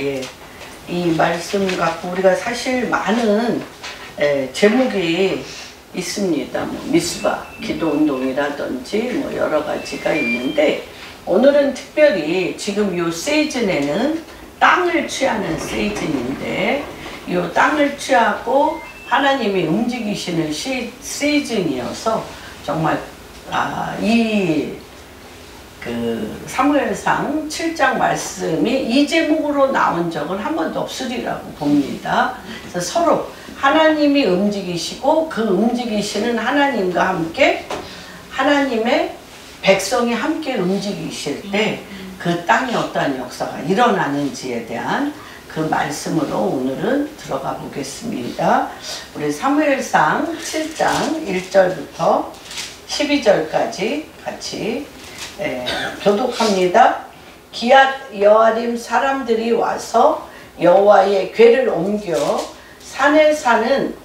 예, 이 말씀 갖고 우리가 사실 많은 제목이 있습니다. 뭐 미스바 기도운동이라든지 뭐 여러 가지가 있는데, 오늘은 특별히 지금 요 시즌에는 땅을 취하는 시즌인데, 요 땅을 취하고 하나님이 움직이시는 시즌이어서 정말 사무엘상 7장 말씀이 이 제목으로 나온 적은 한 번도 없으리라고 봅니다. 그래서 서로 하나님이 움직이시고 그 움직이시는 하나님과 함께 하나님의 백성이 함께 움직이실 때 그 땅에 어떠한 역사가 일어나는지에 대한 그 말씀으로 오늘은 들어가 보겠습니다. 우리 사무엘상 7장 1절부터 12절까지 같이 교독합니다. 기앗 여아림 사람들이 와서 여호와의 궤를 옮겨 산에 사는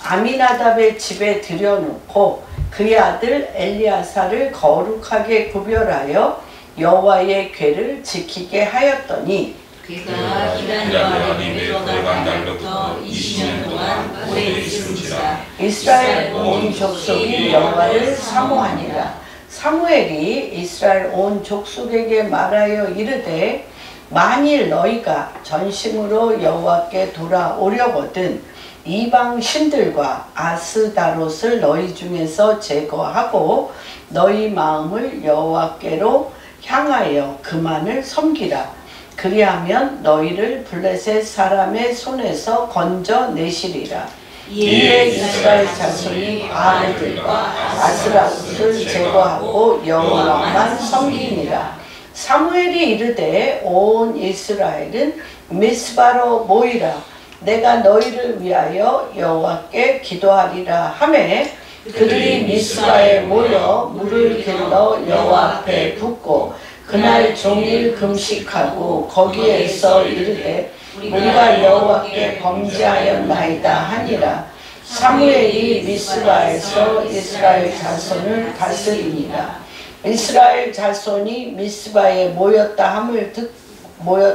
아미나답의 집에 들여놓고 그의 아들 엘리아사를 거룩하게 구별하여 여호와의 궤를 지키게 하였더니, 그가 기란 여아림에 들어간 날로부터 20년 동안 오래 있은지라 이스라엘 온 족속이 여호와를 사모하니라. 사무엘이 이스라엘 온 족속에게 말하여 이르되, 만일 너희가 전심으로 여호와께 돌아오려거든 이방 신들과 아스다롯을 너희 중에서 제거하고 너희 마음을 여호와께로 향하여 그만을 섬기라. 그리하면 너희를 블레셋 사람의 손에서 건져내시리라. 이에 이스라엘 자손이 바알들과 아스라롯을 제거하고 여호와만 섬기니라. 사무엘이 이르되, 온 이스라엘은 미스바로 모이라. 내가 너희를 위하여 여호와께 기도하리라 하매, 그들이 미스바에 모여 물을 길러 여호와 앞에 붓고 그날 종일 금식하고 거기에서 이르되, 우리가 여호와께 범죄하였나이다 하니라. 사무엘이 미스바에서 이스라엘 자손을 다스리니라. 이스라엘 자손이 미스바에 모였다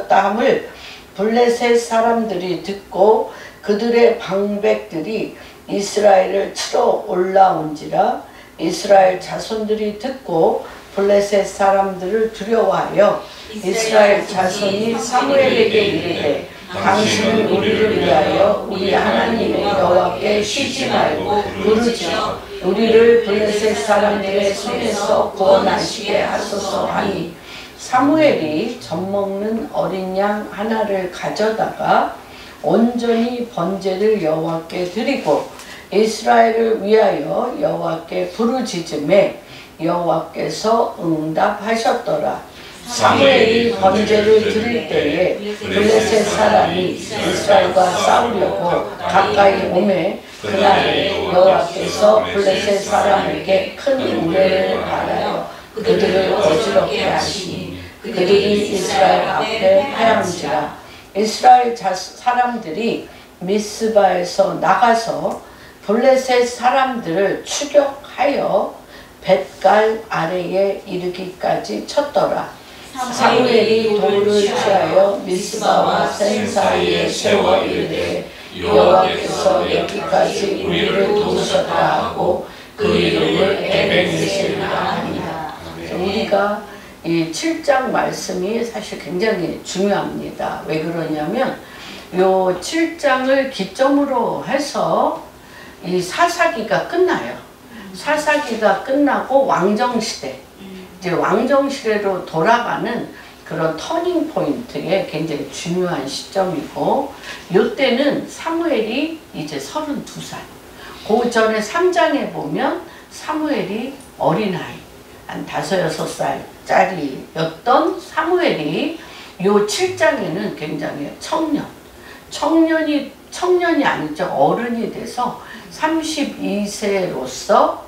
함을 블레셋 사람들이 듣고 그들의 방백들이 이스라엘을 치러 올라온지라. 이스라엘 자손들이 듣고 블레셋 사람들을 두려워하여 이스라엘 자손이 사무엘에게 이르되, 당신은 우리를 위하여 우리 하나님의 여호와께 쉬지 말고 부르짖어 우리를 블레셋 사람들의 손에서 구원하시게 하소서 하니, 사무엘이 젖먹는 어린 양 하나를 가져다가 온전히 번제를 여호와께 드리고 이스라엘을 위하여 여호와께 부르짖음에 여호와께서 응답하셨더라. 사무엘이 번제를 드릴 때에 블레셋 사람이 이스라엘과 싸우려고 가까이 오매, 그날에 여호와께서 블레셋 사람에게 큰 우레를 바라여 그들을 어지럽게 하시니 그들이 이스라엘 앞에 하얀지라. 이스라엘 사람들이 미스바에서 나가서 블레셋 사람들을 추격하여 벳갈 아래에 이르기까지 쳤더라. 사무엘이 돌을 취하여 미스바와 센 사이에 세워 이르되, 여호와께서 여기까지 우리를 도우셨다 하고 그 이름을 에벤에셀이라 하니라. 우리가 이 7장 말씀이 사실 굉장히 중요합니다. 왜 그러냐면 요 7장을 기점으로 해서 이 사사기가 끝나요. 사사기가 끝나고 왕정시대, 이제 왕정시대로 돌아가는 그런 터닝 포인트에 굉장히 중요한 시점이고, 요때는 사무엘이 이제 32살. 그 전에 3장에 보면 사무엘이 어린아이, 한 5-6살짜리였던 사무엘이 요 7장에는 굉장히 청년이 아니죠. 어른이 돼서 32세로서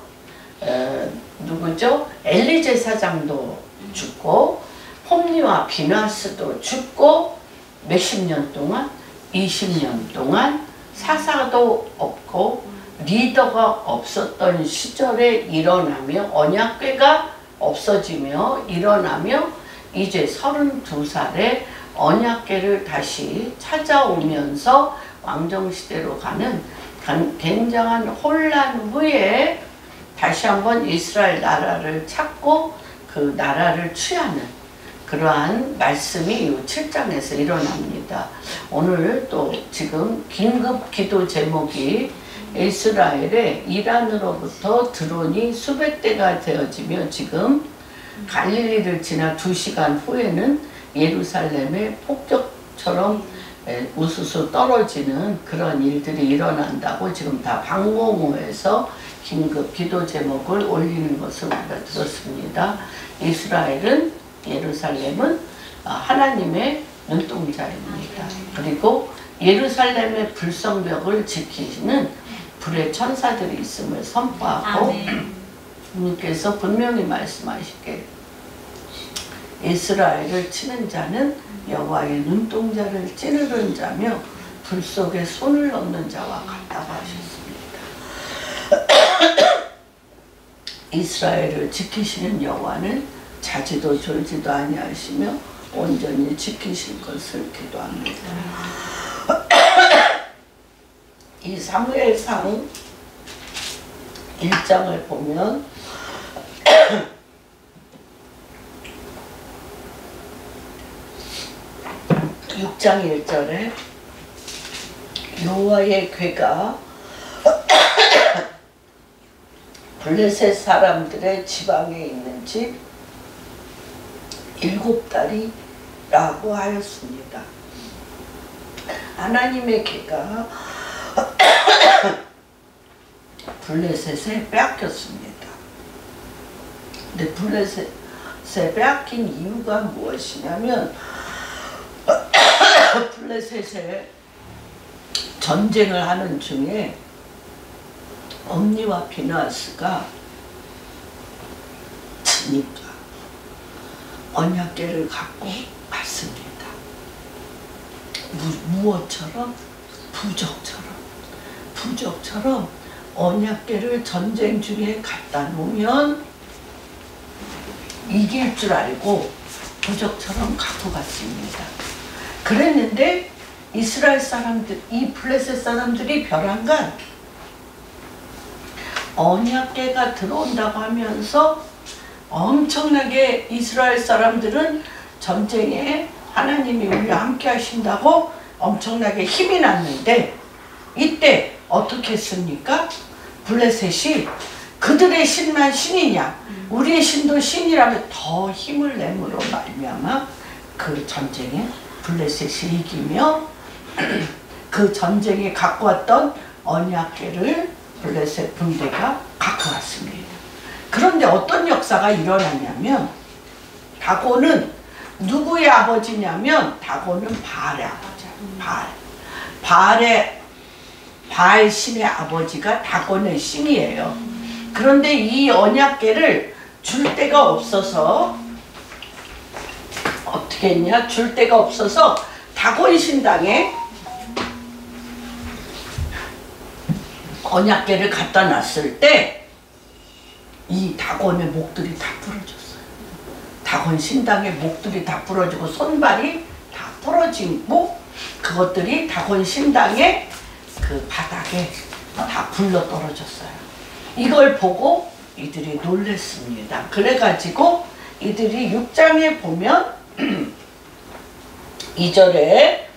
누구죠? 엘리 제사장도 죽고 홈리와 비나스도 죽고 몇십 년 동안 20년 동안 사사도 없고 리더가 없었던 시절에 일어나며 언약궤가 없어지며 일어나며 이제 32살에 언약궤를 다시 찾아오면서 왕정시대로 가는 굉장한 혼란 후에 다시 한번 이스라엘 나라를 찾고 그 나라를 취하는 그러한 말씀이 이 7장에서 일어납니다. 오늘 또 지금 긴급 기도 제목이 이스라엘의 이란으로부터 드론이 수백 대가 되어지며 지금 갈릴리를 지나 2시간 후에는 예루살렘에 폭격처럼 우수수 떨어지는 그런 일들이 일어난다고 지금 다 방공호에서 긴급 기도 제목을 올리는 것을 우리가 들었습니다. 이스라엘은 예루살렘은 하나님의 눈동자입니다. 그리고 예루살렘의 불성벽을 지키시는 불의 천사들이 있음을 선포하고 주님께서 분명히 말씀하시길 이스라엘을 치는 자는 여호와의 눈동자를 찌르는 자며 불 속에 손을 넣는 자와 같다고 하셨습니다. 이스라엘을 지키시는 여호와는 자지도 졸지도 아니하시며 온전히 지키실 것을 기도합니다. 이 사무엘상 1장을 보면 6장 1절에 여호와의 궤가 블레셋 사람들의 지방에 있는 집 7달이라고 하였습니다. 하나님의 궤가 블레셋에 빼앗겼습니다. 근데 블레셋에 빼앗긴 이유가 무엇이냐면 블레셋에 전쟁을 하는 중에 옴니와 비나스가 치니까 언약궤를 갖고 갔습니다. 무엇처럼? 부적처럼 언약궤를 전쟁 중에 갖다 놓으면 이길 줄 알고 부적처럼 갖고 갔습니다. 그랬는데 이스라엘 사람들, 이 블레셋 사람들이 벼랑간 언약궤가 들어온다고 하면서 엄청나게 이스라엘 사람들은 전쟁에 하나님이 우리와 함께 하신다고 엄청나게 힘이 났는데 이때 어떻게 했습니까? 블레셋이 그들의 신만 신이냐 우리의 신도 신이라면 더 힘을 내므로 말미암아 그 전쟁에 블레셋이 이기며 그 전쟁에 갖고 왔던 언약궤를 블레셋 군대가 갖고 왔습니다. 그런데 어떤 역사가 일어났냐면 다곤은 누구의 아버지냐면 다곤은 바알의 아버지야. 바알 신의 아버지가 다곤의 신이에요. 그런데 이 언약궤를 줄 데가 없어서 어떻게 했냐? 줄 데가 없어서 다곤 신당에 언약궤를 갖다 놨을 때 이 다곤의 목들이 다 부러졌어요. 다곤 신당의 목들이 다 부러지고 손발이 다 부러지고 그것들이 다곤 신당의 그 바닥에 다 굴러 떨어졌어요. 이걸 보고 이들이 놀랬습니다. 그래가지고 이들이 6장에 보면 2절에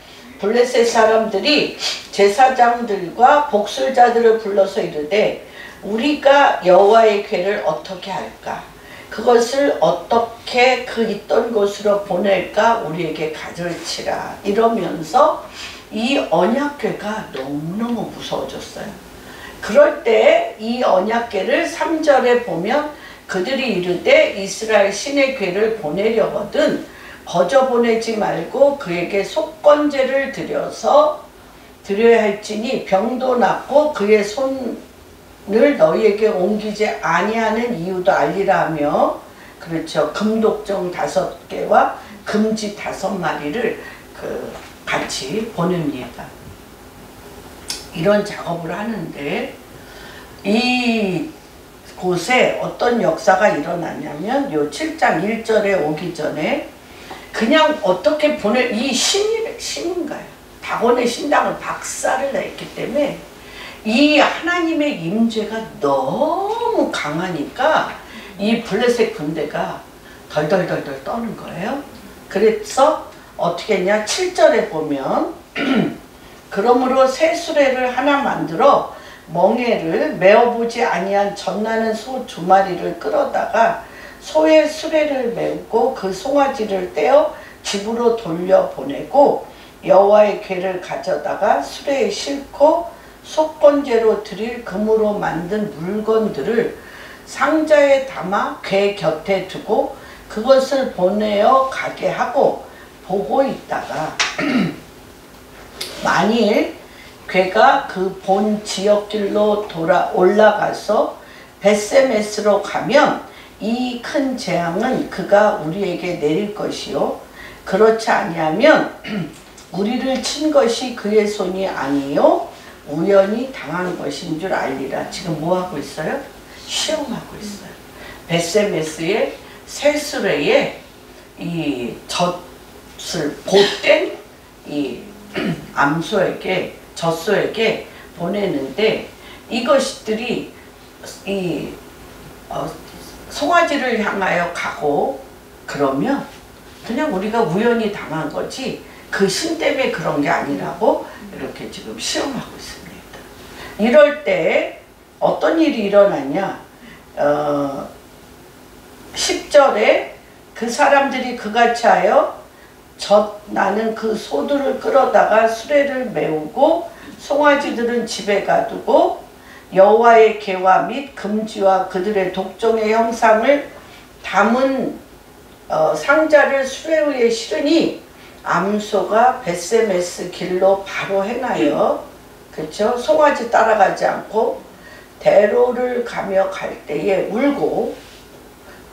블레셋 사람들이 제사장들과 복술자들을 불러서 이르되 우리가 여호와의 궤를 어떻게 할까? 그것을 어떻게 그 있던 곳으로 보낼까? 우리에게 가르치라. 이러면서 이 언약궤가 너무너무 무서워졌어요. 그럴 때 이 언약궤를 3절에 보면 그들이 이르되 이스라엘 신의 궤를 보내려거든 거저 보내지 말고 그에게 속건제를 드려야 할지니 병도 낫고 그의 손을 너희에게 옮기지 아니하는 이유도 알리라 하며 그렇죠. 금독정 5개와 금지 5마리를 같이 보냅니다. 이런 작업을 하는데 이 곳에 어떤 역사가 일어났냐면 요 7장 1절에 오기 전에 그냥 어떻게 이 신인가요? 다곤의 신당을 박살을 냈기 때문에 이 하나님의 임재가 너무 강하니까 이 블레셋 군대가 덜덜덜덜 떠는 거예요. 그래서 어떻게 했냐? 7절에 보면 그러므로 새 수레를 하나 만들어 멍에를 메어보지 아니한 젖나는 소 2마리를 끌어다가 소의 수레를 메우고 그 송아지를 떼어 집으로 돌려보내고 여호와의 궤를 가져다가 수레에 싣고 속건제로 드릴 금으로 만든 물건들을 상자에 담아 궤 곁에 두고 그것을 보내어 가게 하고 보고 있다가 만일 궤가 그 본 지역길로 올라가서 벳세메스로 가면 이 큰 재앙은 그가 우리에게 내릴 것이요 그렇지 아니하면 우리를 친 것이 그의 손이 아니요 우연히 당한 것인 줄 알리라. 지금 뭐 하고 있어요? 시험하고 있어요. 벳세메스의 새 수레에 이 젖을 보된 이 젖소에게 보내는데 이것들이 송아지를 향하여 가고 그러면 그냥 우리가 우연히 당한 거지 그 신 때문에 그런 게 아니라고 이렇게 지금 시험하고 있습니다. 이럴 때 어떤 일이 일어나냐? 10절에 그 사람들이 그같이 하여 나는 그 소들을 끌어다가 수레를 메우고 송아지들은 집에 가두고 여호와의 궤와 및 금지와 그들의 독종의 형상을 담은 상자를 수레 위에 실으니 암소가 벳세메스 길로 바로 행하여 그렇죠? 송아지 따라가지 않고 대로를 가며 갈 때에 울고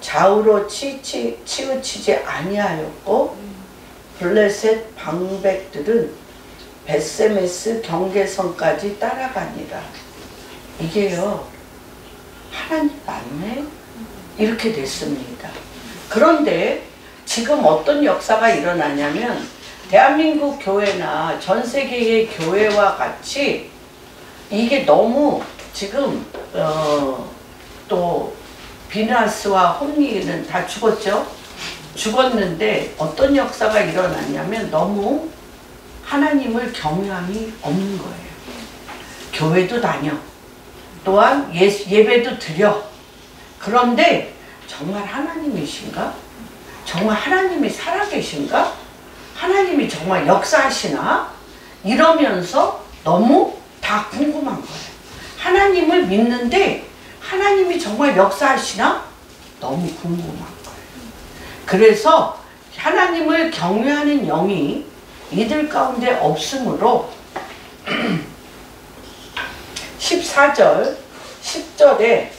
좌우로 치우치지 아니하였고 블레셋 방백들은 벳세메스 경계선까지 따라가니라. 이게요 하나님 맞네? 이렇게 됐습니다. 그런데 지금 어떤 역사가 일어나냐면 대한민국 교회나 전 세계의 교회와 같이 이게 너무 지금 또 비나스와 홈리는 다 죽었죠. 죽었는데 어떤 역사가 일어났냐면 너무 하나님을 경외함이 없는 거예요. 교회도 다녀. 또한 예배도 드려. 그런데 정말 하나님이신가? 정말 하나님이 살아계신가? 하나님이 정말 역사하시나? 이러면서 너무 다 궁금한 거예요. 하나님을 믿는데 하나님이 정말 역사하시나? 너무 궁금한 거예요. 그래서 하나님을 경외하는 영이 이들 가운데 없으므로 14절, 10절에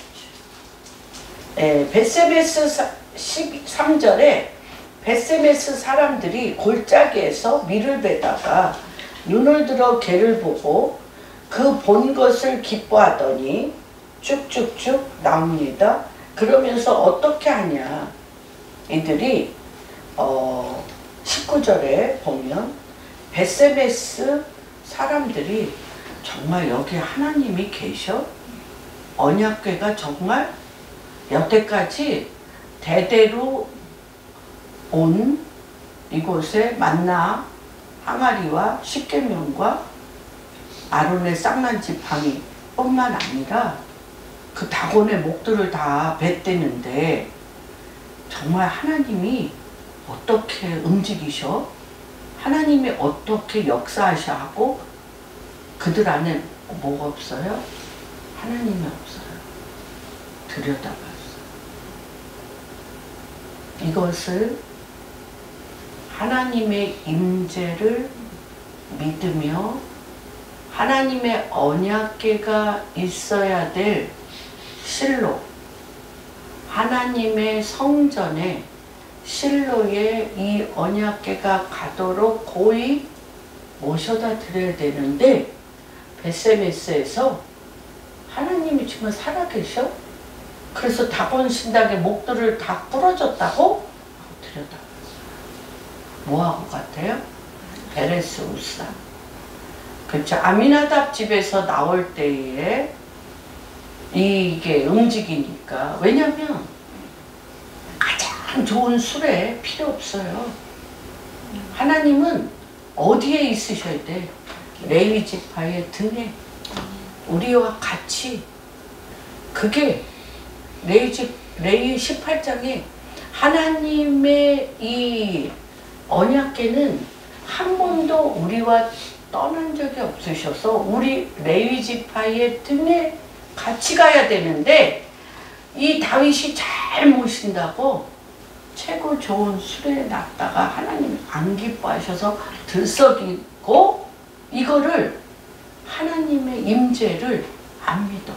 벳세메스 13절에 벳세메스 사람들이 골짜기에서 밀을 베다가 눈을 들어 개를 보고 그 본 것을 기뻐하더니 쭉쭉쭉 나옵니다. 그러면서 어떻게 하냐? 이들이 19절에 보면 벳세메스 사람들이 정말 여기 하나님이 계셔? 언약궤가 정말 여태까지 대대로 온 이곳에 만나 항아리와 십계명과 아론의 쌍난 지팡이 뿐만 아니라 그 다곤의 목들을 다 뱉대는데 정말 하나님이 어떻게 움직이셔? 하나님이 어떻게 역사하셔 하고 그들 안에 뭐가 없어요? 하나님이 없어요. 들여다봤어요. 이것을 하나님의 임재를 믿으며 하나님의 언약궤가 있어야 될 실로, 하나님의 성전에 실로에 이 언약궤가 가도록 고이 모셔다 드려야 되는데 벳세메스에서 하나님이 지금 살아계셔? 그래서 다곤 신당의 목들을 다 부러졌다고 들여다봤어요. 뭐하고 같아요? 베레스 우사. 그렇죠. 아미나답 집에서 나올 때에 이게 움직이니까. 왜냐면 가장 좋은 수레 필요 없어요. 하나님은 어디에 있으셔야 돼? 레위 지파의 등에 우리와 같이. 그게 레위 18장에 하나님의 이 언약궤는 한 번도 우리와 떠난 적이 없으셔서 우리 레위 지파의 등에 같이 가야 되는데, 이 다윗이 잘 모신다고 최고 좋은 수레에 놨다가 하나님 안 기뻐하셔서 들썩이고, 이거를 하나님의 임재를 안 믿어.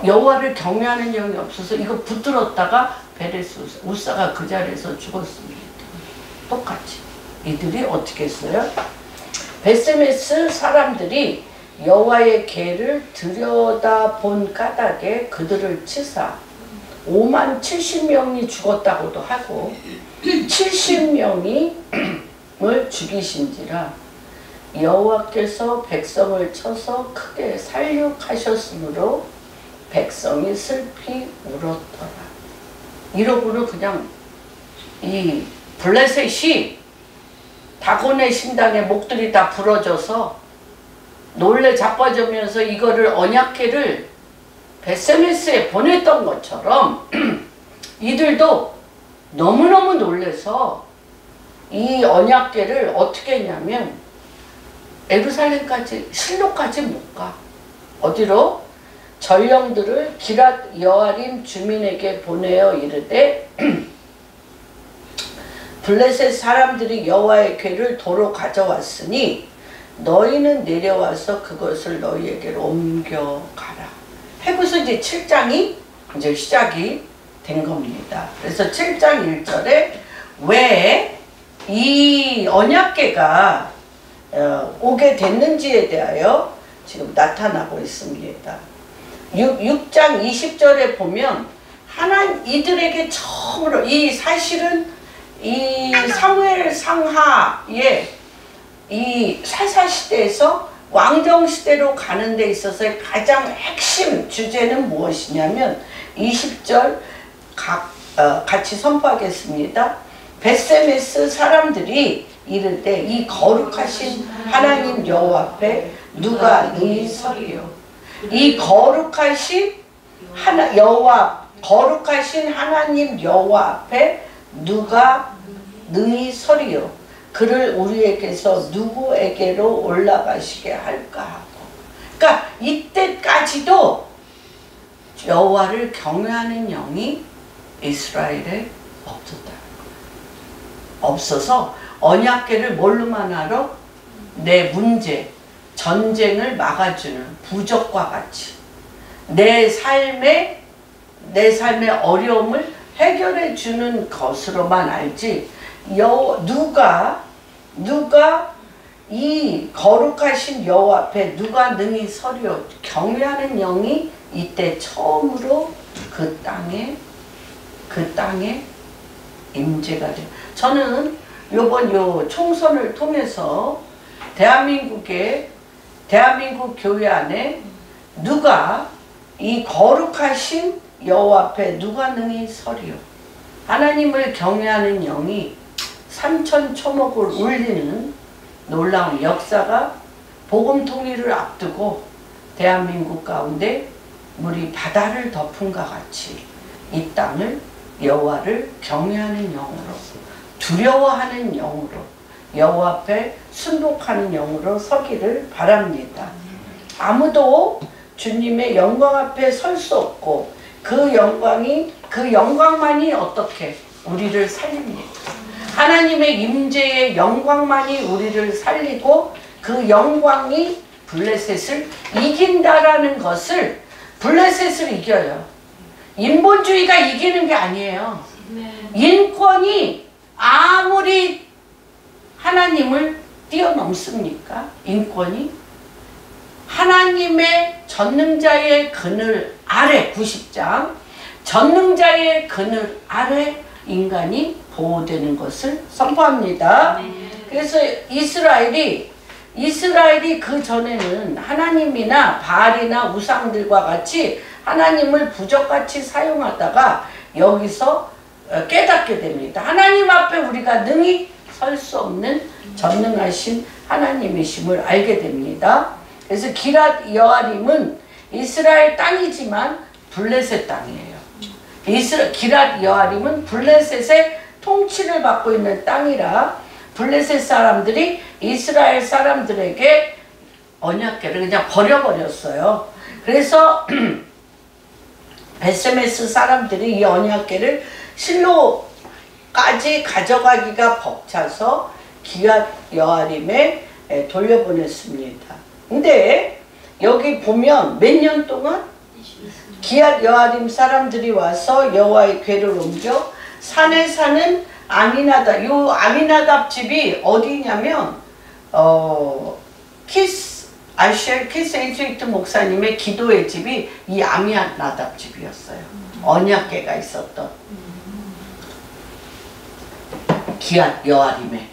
여호와를 경외하는 영이 없어서 이거 붙들었다가 베레스 우사가 그 자리에서 죽었습니다. 똑같이 이들이 어떻게 했어요? 베세메스 사람들이 여호와의 궤를 들여다본 까닭에 그들을 치사 5만 70명이 죽었다고도 하고 70명이 을 죽이신지라 여호와께서 백성을 쳐서 크게 살육하셨으므로 백성이 슬피 울었더라. 이러고는 그냥 이 블레셋이 다곤의 신당에 목들이 다 부러져서 놀래 자빠지면서 이거를 언약궤를 베세메스에 보냈던 것처럼 이들도 너무너무 놀래서 이 언약궤를 어떻게 했냐면 예루살렘까지, 실로까지 못 가. 어디로? 전령들을 기랏 여아림 주민에게 보내어 이르되 블레셋 사람들이 여호와의 궤를 도로 가져왔으니 너희는 내려와서 그것을 너희에게로 옮겨가라. 해고서 이제 7장이 이제 시작이 된 겁니다. 그래서 7장 1절에 왜 이 언약궤가 오게 됐는지에 대하여 지금 나타나고 있습니다. 6장 20절에 보면 이들에게 처음으로 이 사실은 이 사무엘 상하의 이 사사시대에서 왕정시대로 가는 데 있어서의 가장 핵심 주제는 무엇이냐면 20절 같이 선포하겠습니다. 베세메스 사람들이 이르되 이 거룩하신 하나님 여호와 앞에 누가 능히 서리요. 이 거룩하신 거룩하신 하나님 여호와 앞에 누가 능히 서리요. 그를 우리에게서 누구에게로 올라가시게 할까 하고. 그러니까 이때까지도 여호와를 경외하는 영이 이스라엘에 없었다. 없어서 언약궤를 뭘로만 하러? 내 문제, 전쟁을 막아주는 부적과 같이 내 삶의 어려움을 해결해 주는 것으로만 알지, 누가 이 거룩하신 여호와 앞에 누가 능히 서리요. 경외하는 영이 이때 처음으로 그 땅에 임재가 돼요. 저는 요번 총선을 통해서 대한민국 교회 안에 누가 이 거룩하신 여호와 앞에 누가 능히 서리요. 하나님을 경외하는 영이 삼천초목을 울리는 놀라운 역사가 복음 통일을 앞두고 대한민국 가운데 물이 바다를 덮은과 같이 이 땅을 여호와를 경외하는 영으로, 두려워하는 영으로, 여호와 앞에 순복하는 영으로 서기를 바랍니다. 아무도 주님의 영광 앞에 설 수 없고 그 영광만이 어떻게 우리를 살립니다. 하나님의 임재의 영광만이 우리를 살리고 그 영광이 블레셋을 이긴다라는 것을, 블레셋을 이겨요. 인본주의가 이기는 게 아니에요. 인권이 아무리 하나님을 뛰어넘습니까? 인권이 하나님의 전능자의 그늘 아래, 90장 전능자의 그늘 아래 인간이 보호되는 것을 선포합니다. 그래서 이스라엘이 그 전에는 하나님이나 바알이나 우상들과 같이 하나님을 부적같이 사용하다가 여기서 깨닫게 됩니다. 하나님 앞에 우리가 능히 설 수 없는 전능하신 하나님이심을 알게 됩니다. 그래서 기랏 여아림은 이스라엘 땅이지만 블레셋 땅이에요. 기랏 여아림은 블레셋의 통치를 받고 있는 땅이라 블레셋 사람들이 이스라엘 사람들에게 언약궤를 그냥 버려버렸어요. 그래서 베세메스 사람들이 이 언약궤를 실로까지 가져가기가 벅차서 기랏 여아림에 돌려보냈습니다. 근데 여기 보면 몇 년 동안 기랏 여아림 사람들이 와서 여호와의 궤를 옮겨 산에 사는 아미나답 집이 어디냐면 아쉘 키스 인스위트 목사님의 기도의 집이 이 아미나답 집이었어요. 언약궤가 있었던 기랏 여아림에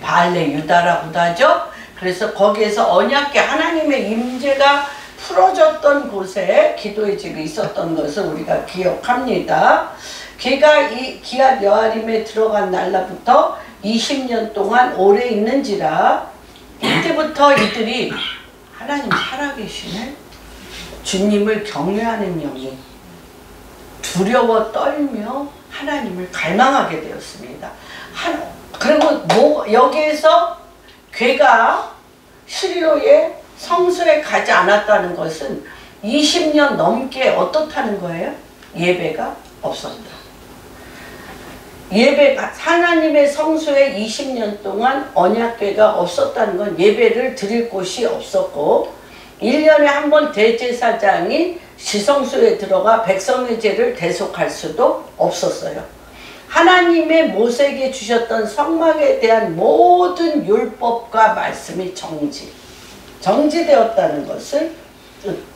바알레 유다라고도 하죠. 그래서 거기에서 언약궤 하나님의 임재가 풀어졌던 곳에 기도의 집이 있었던 것을 우리가 기억합니다. 걔가 이 기랏 여아림에 들어간 날로부터 20년 동안 오래 있는지라 이때부터 이들이 하나님 살아계시네, 주님을 경외하는 영이 두려워 떨며 하나님을 갈망하게 되었습니다. 그리고 여기에서 궤가 실로의 성소에 가지 않았다는 것은 20년 넘게 어떻다는 거예요? 예배가 없었다. 하나님의 성소에 20년 동안 언약궤가 없었다는 건 예배를 드릴 곳이 없었고 1년에 한 번 대제사장이 지성소에 들어가 백성의 죄를 대속할 수도 없었어요. 하나님의 모세에게 주셨던 성막에 대한 모든 율법과 말씀이 정지되었다는 것을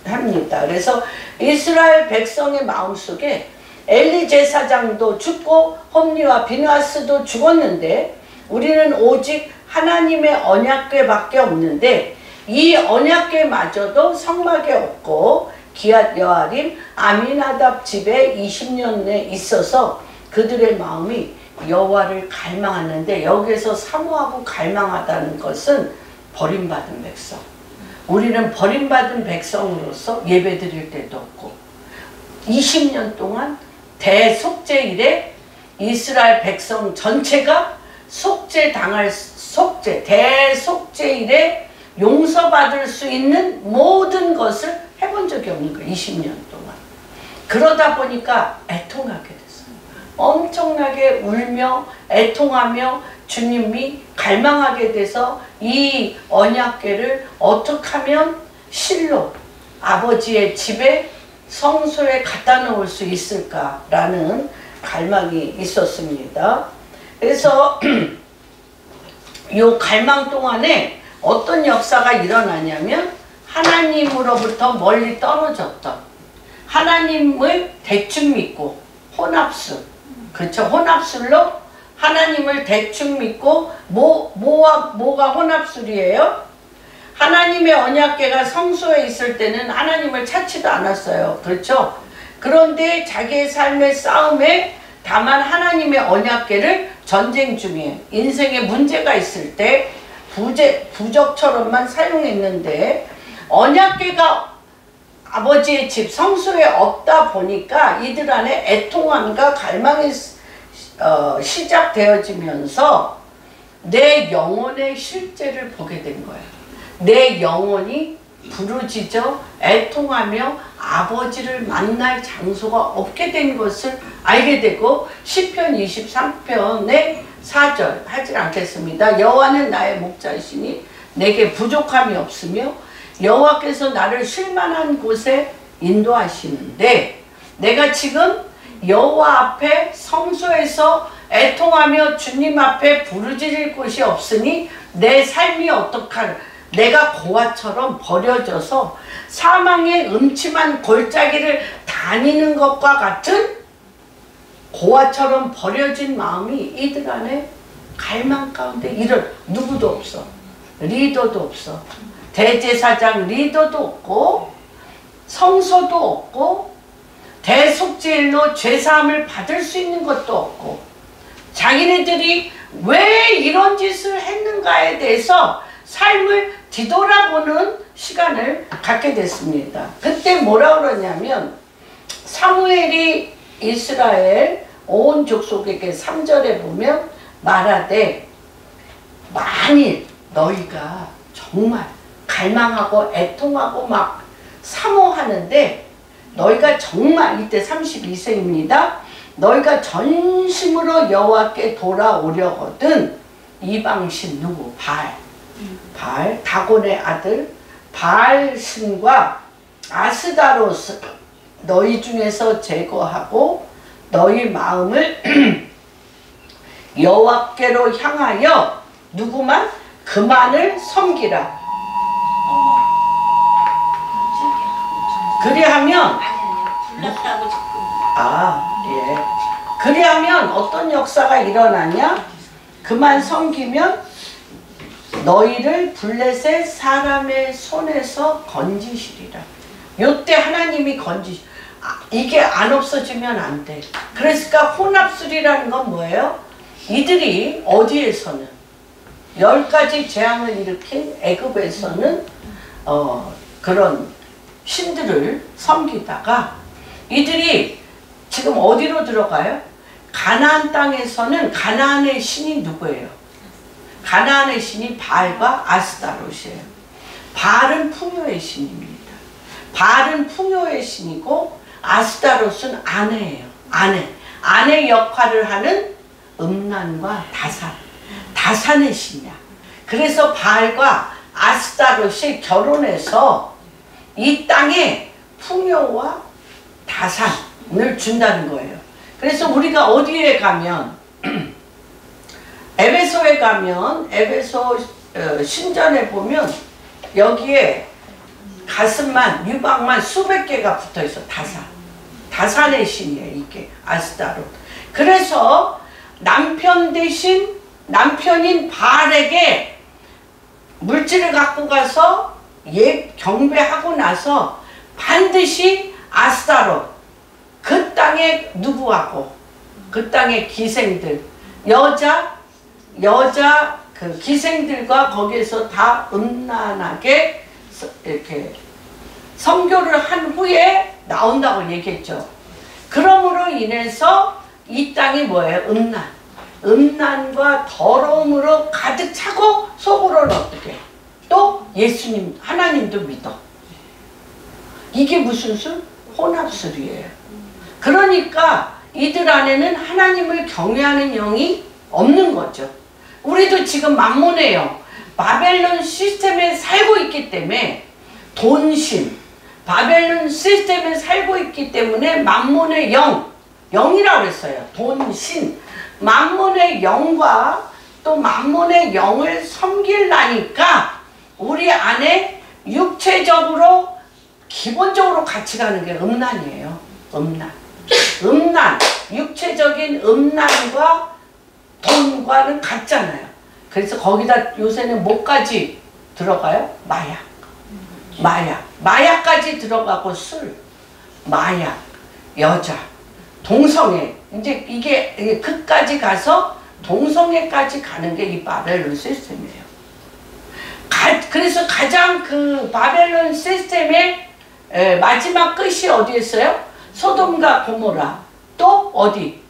뜻합니다. 그래서 이스라엘 백성의 마음속에 엘리 제사장도 죽고 홈리와 비느하스도 죽었는데 우리는 오직 하나님의 언약궤밖에 없는데 이 언약궤마저도 성막에 없고 기랏 여아림 아미나답 집에 20년에 있어서 그들의 마음이 여호와를 갈망하는데 여기에서 사모하고 갈망하다는 것은 버림받은 백성. 우리는 버림받은 백성으로서 예배드릴 때도 없고 20년 동안 대속죄일에 이스라엘 백성 전체가 대속죄일에 용서받을 수 있는 모든 것을 해본 적이 없는 거예요. 20년 동안. 그러다 보니까 애통하게 됐어요. 엄청나게 울며 애통하며 주님이 갈망하게 돼서 이 언약궤를 어떻게 하면 실로 아버지의 집에 성소에 갖다 놓을 수 있을까라는 갈망이 있었습니다. 그래서 이 갈망 동안에 어떤 역사가 일어나냐면 하나님으로부터 멀리 떨어졌던 하나님을 대충 믿고 혼합술, 그렇죠? 혼합술로 하나님을 대충 믿고 뭐가 혼합술이에요? 하나님의 언약궤가 성소에 있을 때는 하나님을 찾지도 않았어요. 그렇죠? 그런데 자기의 삶의 싸움에 다만 하나님의 언약궤를 전쟁 중에 인생에 문제가 있을 때 부적처럼만 사용했는데 언약궤가 아버지의 집 성소에 없다 보니까 이들 안에 애통함과 갈망이 시작되어지면서 내 영혼의 실제를 보게 된 거예요. 내 영혼이 부르짖어 애통하며 아버지를 만날 장소가 없게 된 것을 알게 되고 시편 23편의 4절 하지 않겠습니다. 여호와는 나의 목자이시니 내게 부족함이 없으며 여호와께서 나를 쉴만한 곳에 인도하시는데 내가 지금 여호와 앞에 성소에서 애통하며 주님 앞에 부르짖을 곳이 없으니 내 삶이 어떡할, 내가 고아처럼 버려져서 사망의 음침한 골짜기를 다니는 것과 같은 고아처럼 버려진 마음이 이들 안에 갈망 가운데 이런 누구도 없어. 리더도 없어. 대제사장 리더도 없고 성소도 없고 대속죄일로 죄사함을 받을 수 있는 것도 없고 자기네들이 왜 이런 짓을 했는가에 대해서 삶을 뒤돌아보는 시간을 갖게 됐습니다. 그때 뭐라 그러냐면 사무엘이 이스라엘 온 족속에게 3절에 보면 말하되 만일 너희가 정말 갈망하고 애통하고 막 사모하는데 너희가 정말 이때 32세입니다. 너희가 전심으로 여호와께 돌아오려거든 이방신 누구? 바알 다곤의 아들 바알신과 아스다로스 너희 중에서 제거하고 너희 마음을 여호와께로 향하여 누구만? 그만을 섬기라. 그리하면 그리하면 어떤 역사가 일어나냐? 그만 섬기면 너희를 블레셋 사람의 손에서 건지시리라. 요때 하나님이 이게 안 없어지면 안 돼. 그러니까 혼합술이라는 건 뭐예요? 이들이 어디에서는 10가지 재앙을 일으킨 애굽에서는 그런 신들을 섬기다가 이들이 지금 어디로 들어가요? 가나안 땅에서는 가나안의 신이 누구예요? 가나안의 신이 바알과 아스타롯이에요. 바알은 풍요의 신입니다. 바알은 풍요의 신이고 아스타롯은 아내예요. 아내 역할을 하는 음란과 다산의 신이야. 그래서 바알과 아스타롯이 결혼해서 이 땅에 풍요와 다산을 준다는 거예요. 그래서 우리가 어디에 가면 에베소에 가면 에베소 신전에 보면 여기에 가슴만 유방만 수백 개가 붙어 있어. 다산의 신이에요. 이게 아스타롯. 그래서 남편 대신 남편인 바알에게 물질을 갖고 가서 경배하고 나서 반드시 아스타롯 그 땅에 누구하고 그 땅의 기생들 여자 그 기생들과 거기에서 다 음란하게 이렇게 성교를 한 후에 나온다고 얘기했죠. 그러므로 인해서 이 땅이 뭐예요? 음란과 더러움으로 가득 차고 속으로는 어떻게? 또 예수님 하나님도 믿어. 이게 무슨 술? 혼합술이에요. 그러니까 이들 안에는 하나님을 경외하는 영이 없는 거죠. 우리도 지금 만몬의 영, 바벨론 시스템에 살고 있기 때문에 돈신, 바벨론 시스템에 살고 있기 때문에 만몬의 영이라고 했어요. 돈신, 만몬의 영과 또 만몬의 영을 섬기려니까 우리 안에 육체적으로 기본적으로 같이 가는 게 음란이에요. 음란, 육체적인 음란과 돈과는 같잖아요. 그래서 거기다 요새는 뭐까지 들어가요? 마약까지 들어가고 술, 마약, 여자, 동성애. 이제 이게 끝까지 가서 동성애까지 가는 게 이 바벨론 시스템이에요. 그래서 가장 그 바벨론 시스템의 마지막 끝이 어디였어요? 소돔과 고모라. 또 어디?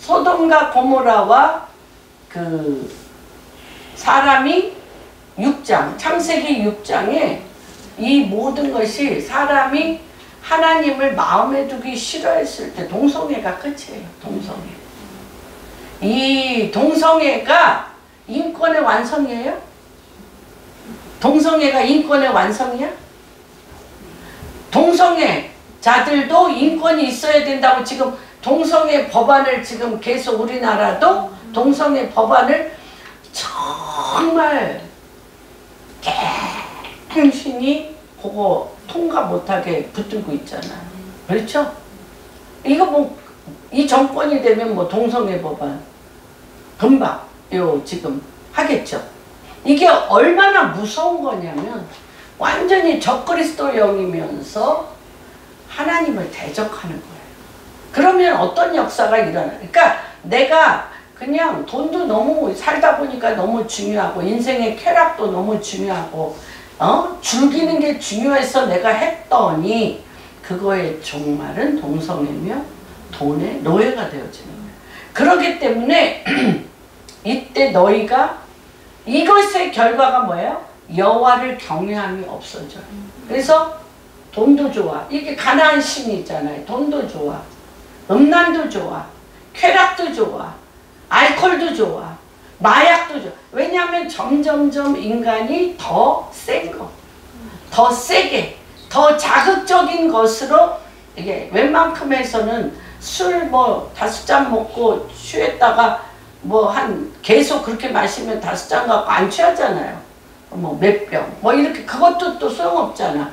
소돔과 고모라와 그 사람이 6장, 창세기 6장에 이 모든 것이 사람이 하나님을 마음에 두기 싫어했을 때 동성애가 끝이에요. 이 동성애가 인권의 완성이에요? 동성애가 인권의 완성이야? 동성애자들도 인권이 있어야 된다고 지금 동성애 법안을 지금 계속 우리나라도 동성애 법안을 정말 개신이 그거 통과 못하게 붙들고 있잖아요. 그렇죠? 이거 뭐 이 정권이 되면 뭐 동성애 법안 금방 지금 하겠죠. 이게 얼마나 무서운 거냐면 완전히 적그리스도형이면서 하나님을 대적하는 거예요. 그러면 어떤 역사가 일어나? 그러니까 내가 그냥 돈도 너무 살다 보니까 너무 중요하고 인생의 쾌락도 너무 중요하고 즐기는 게 중요해서 내가 했더니 그거의 종말은 동성애며 돈의 노예가 되어지는 거예요. 그렇기 때문에 이때 너희가 이것의 결과가 뭐예요? 여호와를 경외함이 없어져요. 그래서 돈도 좋아. 이게 가나안 신이잖아요. 돈도 좋아. 음란도 좋아. 쾌락도 좋아. 알코올도 좋아. 마약도 좋아. 왜냐하면 점점점 인간이 더 센 거, 더 세게, 더 자극적인 것으로 이게 웬만큼에서는 술 뭐 5잔 먹고 취했다가 뭐 계속 그렇게 마시면 5잔 갖고 안 취하잖아요. 뭐 몇 병, 뭐 이렇게 그것도 또 소용없잖아.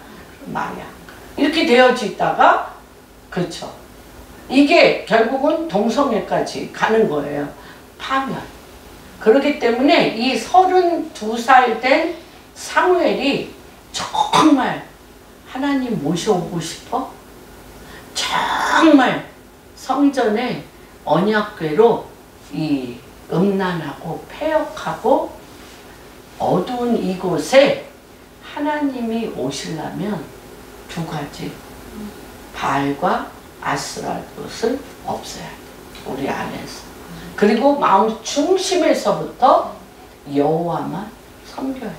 마약. 이렇게 되어져 있다가 그렇죠. 이게 결국은 동성애까지 가는 거예요. 파면. 그렇기 때문에 이 32살 된 사무엘이 정말 하나님 모셔오고 싶어? 정말 성전의 언약궤로 이 음란하고 폐역하고 어두운 이곳에 하나님이 오시려면 두 가지, 바알과 아스라롯을 없애야 돼. 우리 안에서. 그리고 마음 중심에서부터 여호와만 섬겨야 돼.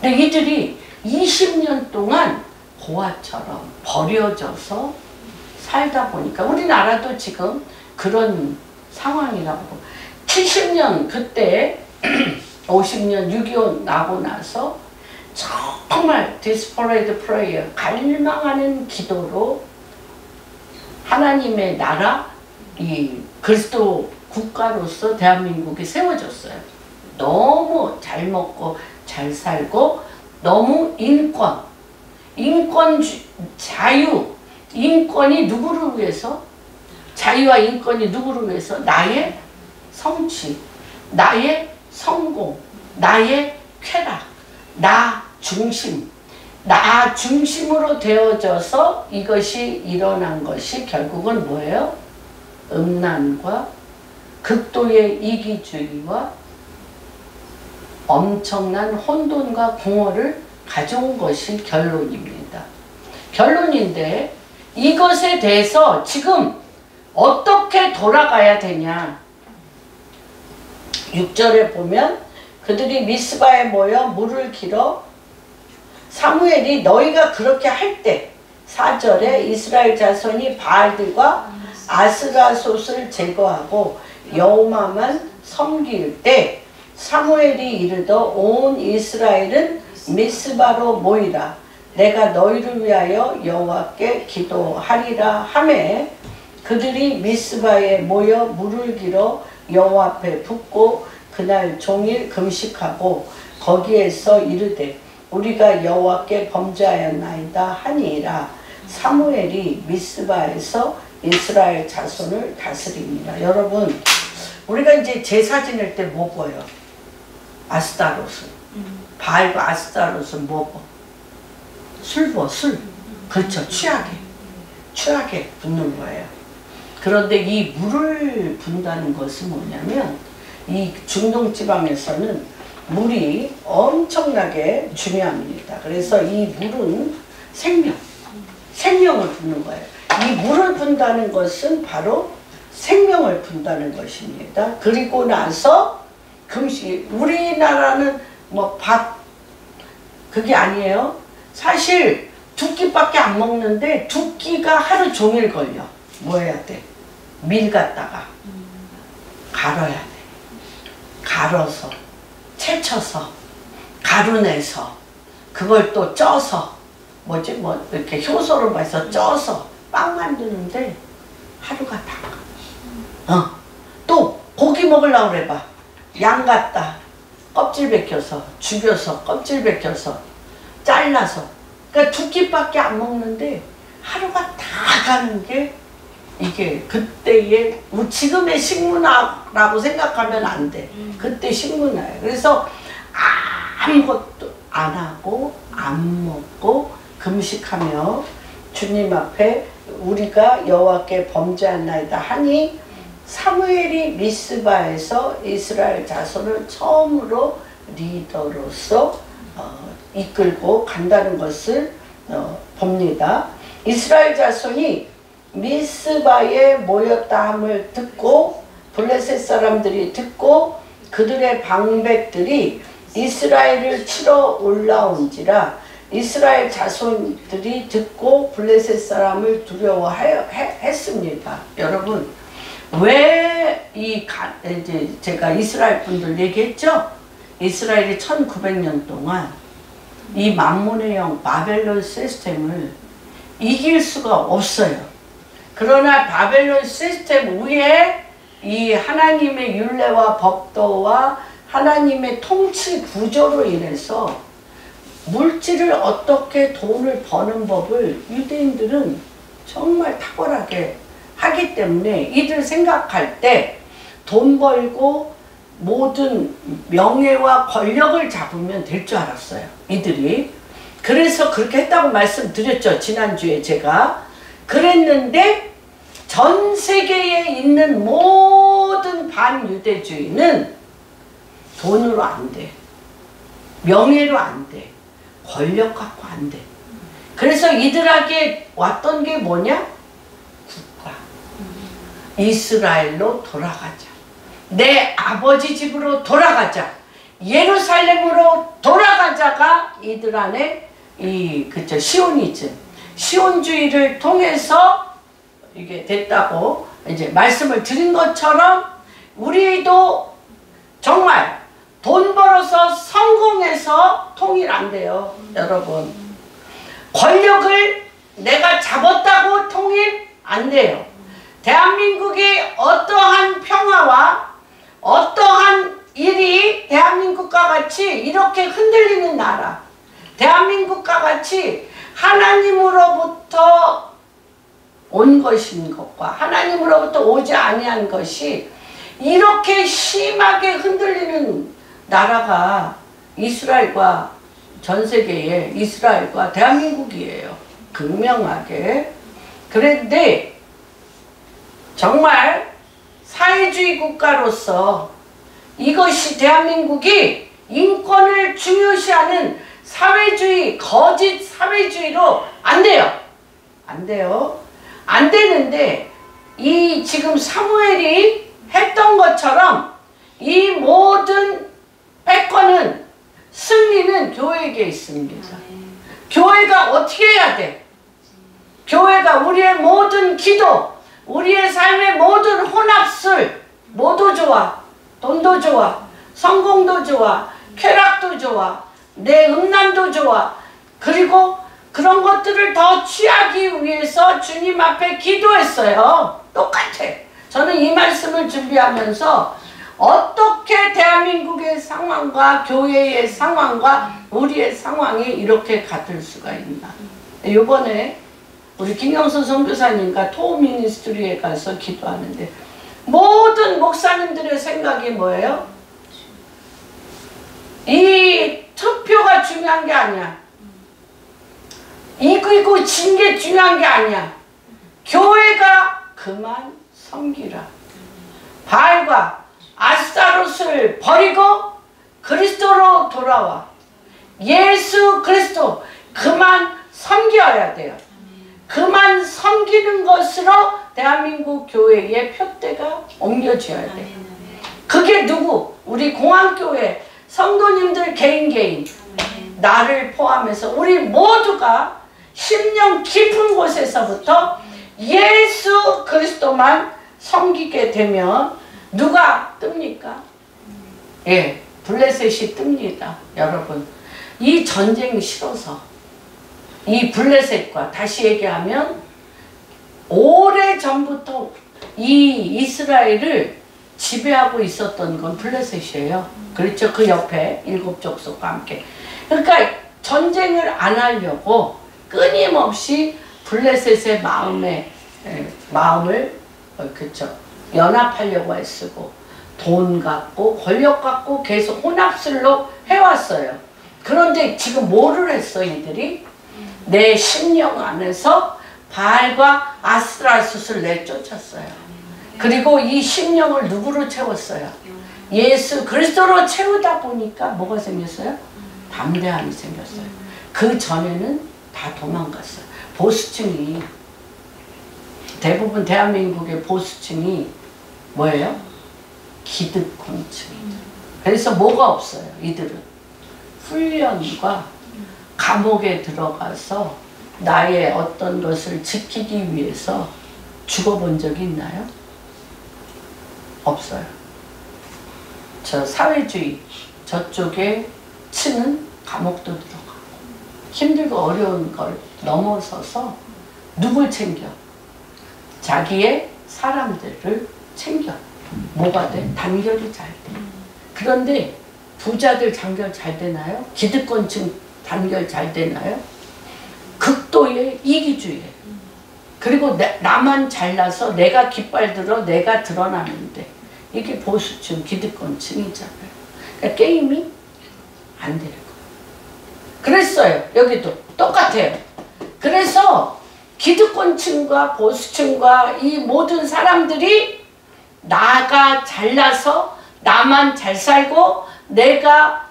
근데 이들이 20년 동안 고아처럼 버려져서 살다 보니까 우리나라도 지금 그런 상황이라고. 70년 그때 50년 6.25 나고 나서 정말 desperate prayer, 갈망하는 기도로 하나님의 나라, 이 그리스도 국가로서 대한민국이 세워졌어요. 너무 잘 먹고 잘 살고 너무 인권, 자유, 인권이 누구를 위해서? 자유와 인권이 누구를 위해서? 나의 성취, 나의 성공, 나의 쾌락, 나 중심으로 되어져서 이것이 일어난 것이 결국은 뭐예요? 음란과 극도의 이기주의와 엄청난 혼돈과 공허를 가져온 것이 결론입니다. 결론인데 이것에 대해서 지금 어떻게 돌아가야 되냐? 6절에 보면 그들이 미스바에 모여 물을 길어 사무엘이 너희가 그렇게 할 때 4절에 이스라엘 자손이 바알들과 아스라솥을 제거하고 여호와만 섬길 때 사무엘이 이르더 온 이스라엘은 미스바로 모이라 내가 너희를 위하여 여호와께 기도하리라 하매 그들이 미스바에 모여 물을 길어 여호와 앞에 붓고 그날 종일 금식하고 거기에서 이르되 우리가 여호와께 범죄하였나이다 하니라. 사무엘이 미스바에서 이스라엘 자손을 다스립니다. 여러분 우리가 이제 제사 지낼 때 뭐 보여? 아스타롯은 바알과 아스타롯은 뭐 보? 술 보, 술. 그렇죠. 취하게 붓는 거예요. 그런데 이 물을 분다는 것은 뭐냐면 이 중동 지방에서는 물이 엄청나게 중요합니다. 그래서 이 물은 생명을 붓는 거예요. 이 물을 분다는 것은 바로 생명을 분다는 것입니다. 그리고 나서 금식, 우리나라는 뭐 밥 그게 아니에요. 사실 2끼밖에 안 먹는데 2끼가 하루 종일 걸려. 뭐 해야 돼? 밀 갖다가 갈아야 돼. 갈아서 채쳐서 가루내서 그걸 또 쪄서 뭐 이렇게 효소로 봐서 쪄서 빵 만드는데 하루가 다 가. 또 고기 먹으려고 그래 봐. 양 갖다 껍질 벗겨서 죽여서 껍질 벗겨서 잘라서 그러니까 2끼밖에 안 먹는데 하루가 다 가는 게 이게 그때의 지금의 식문화라고 생각하면 안 돼. 그때 식문화예요. 그래서 아무것도 안 하고 안 먹고 금식하며 주님 앞에 우리가 여호와께 범죄하나이다 하니 사무엘이 미스바에서 이스라엘 자손을 처음으로 리더로서 이끌고 간다는 것을 봅니다. 이스라엘 자손이 미스바에 모였다 함을 듣고 블레셋 사람들이 듣고 그들의 방백들이 이스라엘을 치러 올라온지라 이스라엘 자손들이 듣고 블레셋 사람을 두려워했습니다. 여러분 왜 이제 제가 이스라엘 분들 얘기했죠? 이스라엘이 1900년 동안 이 만문의 영 바벨론 시스템을 이길 수가 없어요. 그러나 바벨론 시스템 위에 이 하나님의 율례와 법도와 하나님의 통치 구조로 인해서 물질을 어떻게 돈을 버는 법을 유대인들은 정말 탁월하게 하기 때문에 이들 생각할 때 돈 벌고 모든 명예와 권력을 잡으면 될 줄 알았어요. 이들이. 그래서 그렇게 했다고 말씀드렸죠. 지난주에 제가. 그랬는데 전 세계에 있는 모든 반유대주의는 돈으로 안 돼. 명예로 안 돼. 권력 갖고 안 돼. 그래서 이들에게 왔던 게 뭐냐? 국가. 이스라엘로 돌아가자. 내 아버지 집으로 돌아가자. 예루살렘으로 돌아가자가 이들 안에 시오니즘, 시온주의를 통해서 이게 됐다고 이제 말씀을 드린 것처럼 우리도 정말 돈 벌어서 성공해서 통일 안 돼요. 여러분 권력을 내가 잡았다고 통일 안 돼요. 대한민국이 어떠한 평화와 어떠한 일이 대한민국과 같이 이렇게 흔들리는 나라, 대한민국과 같이 하나님으로부터 온 것인 것과 하나님으로부터 오지 아니한 것이 이렇게 심하게 흔들리는 나라가 이스라엘과 전 세계의 이스라엘과 대한민국이에요. 극명하게. 그런데 정말 사회주의 국가로서 이것이 대한민국이 인권을 중요시하는 사회주의, 거짓 사회주의로 안 돼요. 안 돼요. 안 되는데 이 지금 사무엘이 했던 것처럼 이 모든 패권은 승리는 교회에게 있습니다. 교회가 어떻게 해야 돼? 교회가 우리의 모든 기도, 우리의 삶의 모든 혼합술 뭐도 좋아. 돈도 좋아. 성공도 좋아. 쾌락도 좋아. 내 음란도 좋아. 그리고 그런 것들을 더 취하기 위해서 주님 앞에 기도했어요. 똑같아. 저는 이 말씀을 준비하면서 어떻게 대한민국의 상황과 교회의 상황과 우리의 상황이 이렇게 같을 수가 있나. 이번에 우리 김영선 선교사님과 토미니스트리에 가서 기도하는데 모든 목사님들의 생각이 뭐예요? 이 투표가 중요한 게 아니야. 이기고 진 게 중요한 게 아니야. 교회가 그만 섬기라. 바알과 아스타롯을 버리고 그리스도로 돌아와. 예수 그리스도 그만 섬겨야 돼요. 그만 섬기는 것으로 대한민국 교회의 표대가 옮겨져야 돼. 그게 누구? 우리 공안교회 성도님들 개인 나를 포함해서 우리 모두가 심령 깊은 곳에서부터 예수 그리스도만 섬기게 되면 누가 뜹니까? 예, 블레셋이 뜹니다. 여러분 이 전쟁이 싫어서 이 블레셋과 다시 얘기하면 오래전부터 이 이스라엘을 지배하고 있었던 건 블레셋이에요. 그렇죠? 그 옆에 일곱 족속과 함께. 그러니까 전쟁을 안 하려고 끊임없이 블레셋의 마음에 마음을 그쵸 연합하려고 애쓰고 돈 갖고 권력 갖고 계속 혼합술로 해왔어요. 그런데 지금 뭐를 했어 이들이? 내 심령 안에서 바알과 아스라스를 내쫓았어요. 그리고 이 심령을 누구로 채웠어요? 예수 그리스도로 채우다 보니까 뭐가 생겼어요? 담대함이 생겼어요. 그 전에는 다 도망갔어요. 보수층이 대부분 대한민국의 보수층이 뭐예요? 기득권층이죠. 그래서 뭐가 없어요 이들은? 훈련과 감옥에 들어가서 나의 어떤 것을 지키기 위해서 죽어본 적이 있나요? 없어요. 저 사회주의 저쪽에 층은 감옥도 들어가고 힘들고 어려운 걸 넘어서서 누굴 챙겨? 자기의 사람들을 챙겨. 뭐가 돼? 단결이 잘 돼. 그런데 부자들 단결 잘 되나요? 기득권층 단결 잘 되나요? 극도의 이기주의예요. 그리고 나만 잘나서 내가 깃발 들어 내가 드러나는데 이게 보수층 기득권층이잖아요. 그러니까 게임이 안 되는 거예요. 그랬어요. 여기도 똑같아요. 그래서 기득권층과 보수층과 이 모든 사람들이 나가 잘나서 나만 잘 살고 내가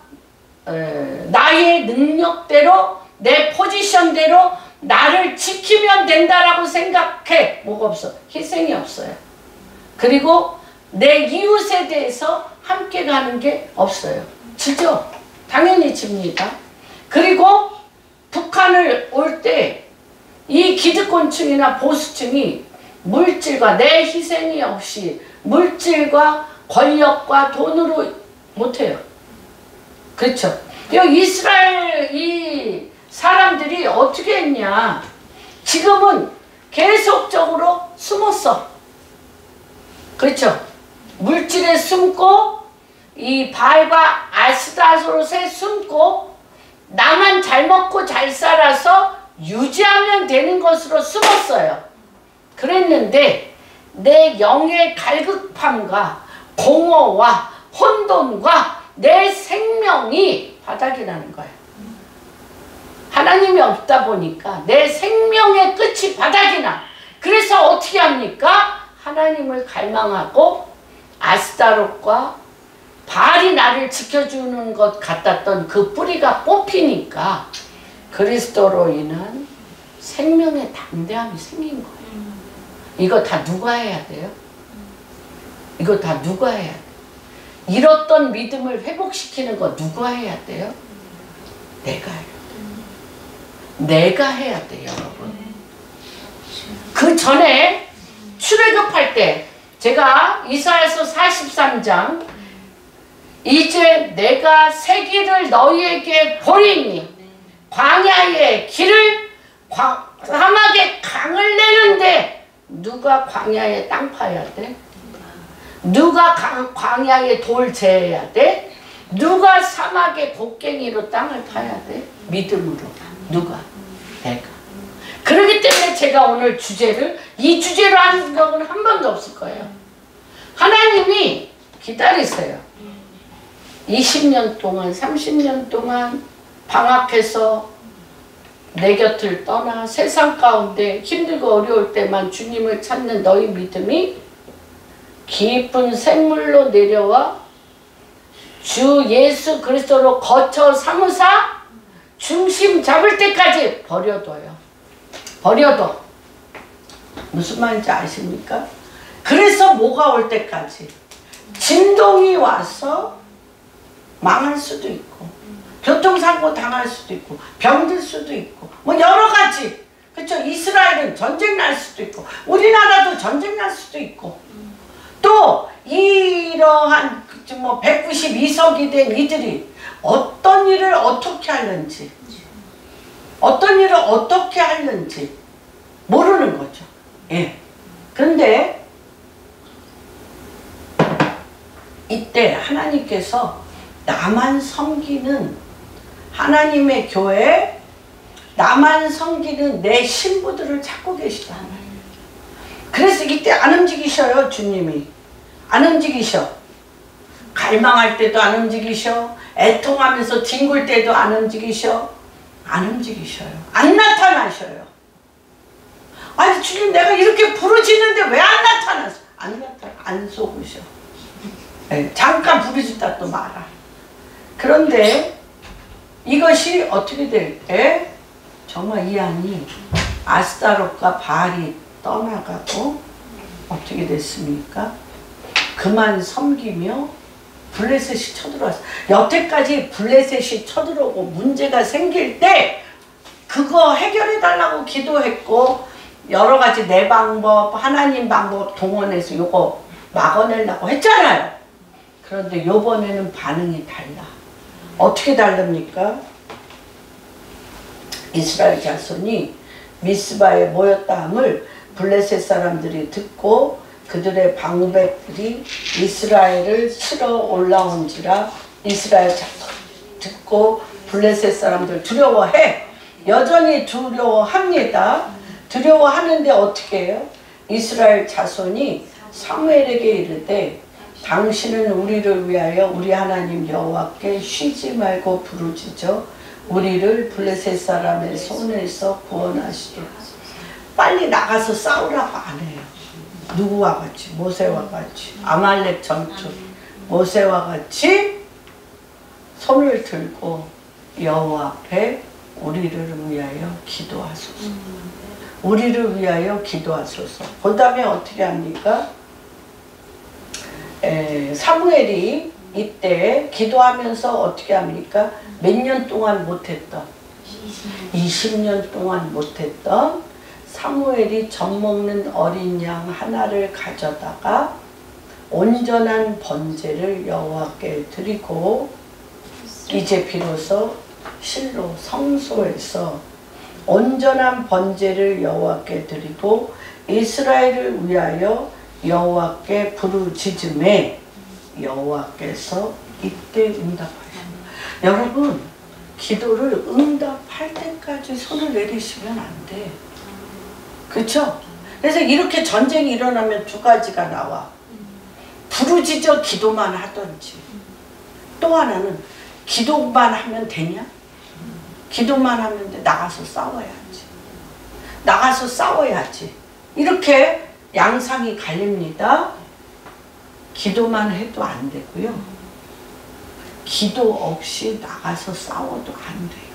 나의 능력대로 내 포지션대로 나를 지키면 된다라고 생각해. 뭐가 없어? 희생이 없어요. 그리고 내 이웃에 대해서 함께 가는 게 없어요. 지죠? 당연히 집니다. 그리고 북한을 올 때 이 기득권층이나 보수층이 물질과 내 희생이 없이 물질과 권력과 돈으로 못해요. 그렇죠? 이스라엘 이 사람들이 어떻게 했냐? 지금은 계속적으로 숨었어. 그렇죠? 물질에 숨고 이 바알과 아스타로스에 숨고 나만 잘 먹고 잘 살아서 유지하면 되는 것으로 숨었어요. 그랬는데 내 영의 갈급함과 공허와 혼돈과 내 생명이 바닥이 나는 거예요. 하나님이 없다 보니까 내 생명의 끝이 바닥이 나. 그래서 어떻게 합니까? 하나님을 갈망하고 아스타롯과 바알이 나를 지켜주는 것 같았던 그 뿌리가 뽑히니까 그리스도로 인한 생명의 담대함이 생긴 거예요. 이거 다 누가 해야 돼요? 이거 다 누가 해야 돼요? 잃었던 믿음을 회복시키는 거 누가 해야 돼요? 내가 해요. 내가 해야 돼요, 여러분. 그 전에 출애굽할 때 제가 이사야서 43장 이제 내가 새 길을 너희에게 보리니 광야의 길을 사막에 강을 내는데 누가 광야에 땅 파야 돼? 누가 광야에 돌 재야 돼? 누가 사막에 곡괭이로 땅을 파야 돼? 믿음으로. 누가? 내가. 그렇기 때문에 제가 오늘 이 주제로 한 적은 한 번도 없을 거예요. 하나님이 기다리세요. 20년 동안 30년 동안 방학해서 내 곁을 떠나 세상 가운데 힘들고 어려울 때만 주님을 찾는 너희 믿음이 깊은 샘물로 내려와 주 예수 그리스도로 거쳐 삼으사 중심 잡을 때까지 버려둬요. 버려둬. 무슨 말인지 아십니까? 그래서 뭐가 올 때까지 진동이 와서 망할 수도 있고 교통사고 당할 수도 있고 병들 수도 있고 뭐 여러 가지. 그렇죠? 이스라엘은 전쟁 날 수도 있고 우리나라도 전쟁 날 수도 있고 또 이러한 뭐 192석이 된 이들이 어떤 일을 어떻게 하는지 어떤 일을 어떻게 하는지 모르는 거죠. 예. 그런데 이때 하나님께서 나만 섬기는 하나님의 교회 나만 섬기는 내 신부들을 찾고 계시다. 그래서 이때 안 움직이셔요. 주님이 안 움직이셔. 갈망할 때도 안 움직이셔. 애통하면서 뒹굴 때도 안 움직이셔. 안 움직이셔요. 안 나타나셔요. 아니 주님 내가 이렇게 부르짖는데 왜 안 나타났어? 안 나타나. 안 속으셔. 네, 잠깐 부르짖다 또 말아. 그런데 이것이 어떻게 될 때 정말 이 안이 아스타롯과 바알이 떠나가고 어떻게 됐습니까? 그만 섬기며 블레셋이 쳐들어왔어. 여태까지 블레셋이 쳐들어오고 문제가 생길 때 그거 해결해 달라고 기도했고 여러 가지 내 방법, 하나님 방법 동원해서 요거 막아내려고 했잖아요. 그런데 요번에는 반응이 달라. 어떻게 다릅니까? 이스라엘 자손이 미스바에 모였다 함을 블레셋 사람들이 듣고 그들의 방백들이 이스라엘을 치러 올라온지라 이스라엘 자손 듣고 블레셋 사람들 두려워해. 여전히 두려워합니다. 두려워하는데 어떻게 해요? 이스라엘 자손이 사무엘에게 이르되 당신은 우리를 위하여 우리 하나님 여호와께 쉬지 말고 부르짖어 우리를 블레셋 사람의 손에서 구원하시도록. 빨리 나가서 싸우라고 안 해요. 누구와 같이? 모세와 같이. 아말렉 전투. 모세와 같이 손을 들고 여호와 앞에 우리를 위하여 기도하소서. 우리를 위하여 기도하소서. 그 다음에 어떻게 합니까? 사무엘이 이때 기도하면서 어떻게 합니까? 몇 년 동안 못했던 20년 동안 못했던 사무엘이 젖먹는 어린 양 하나를 가져다가 온전한 번제를 여호와께 드리고 이제 비로소 실로 성소에서 온전한 번제를 여호와께 드리고 이스라엘을 위하여 여호와께 부르짖음에 여호와께서 이때 응답하십니다. 여러분 기도를 응답할 때까지 손을 내리시면 안 돼. 그렇죠? 그래서 이렇게 전쟁이 일어나면 두 가지가 나와. 부르짖어 기도만 하든지 또 하나는 기도만 하면 되냐? 기도만 하면 돼. 나가서 싸워야지. 나가서 싸워야지. 이렇게 양상이 갈립니다. 기도만 해도 안 되고요. 기도 없이 나가서 싸워도 안 돼요.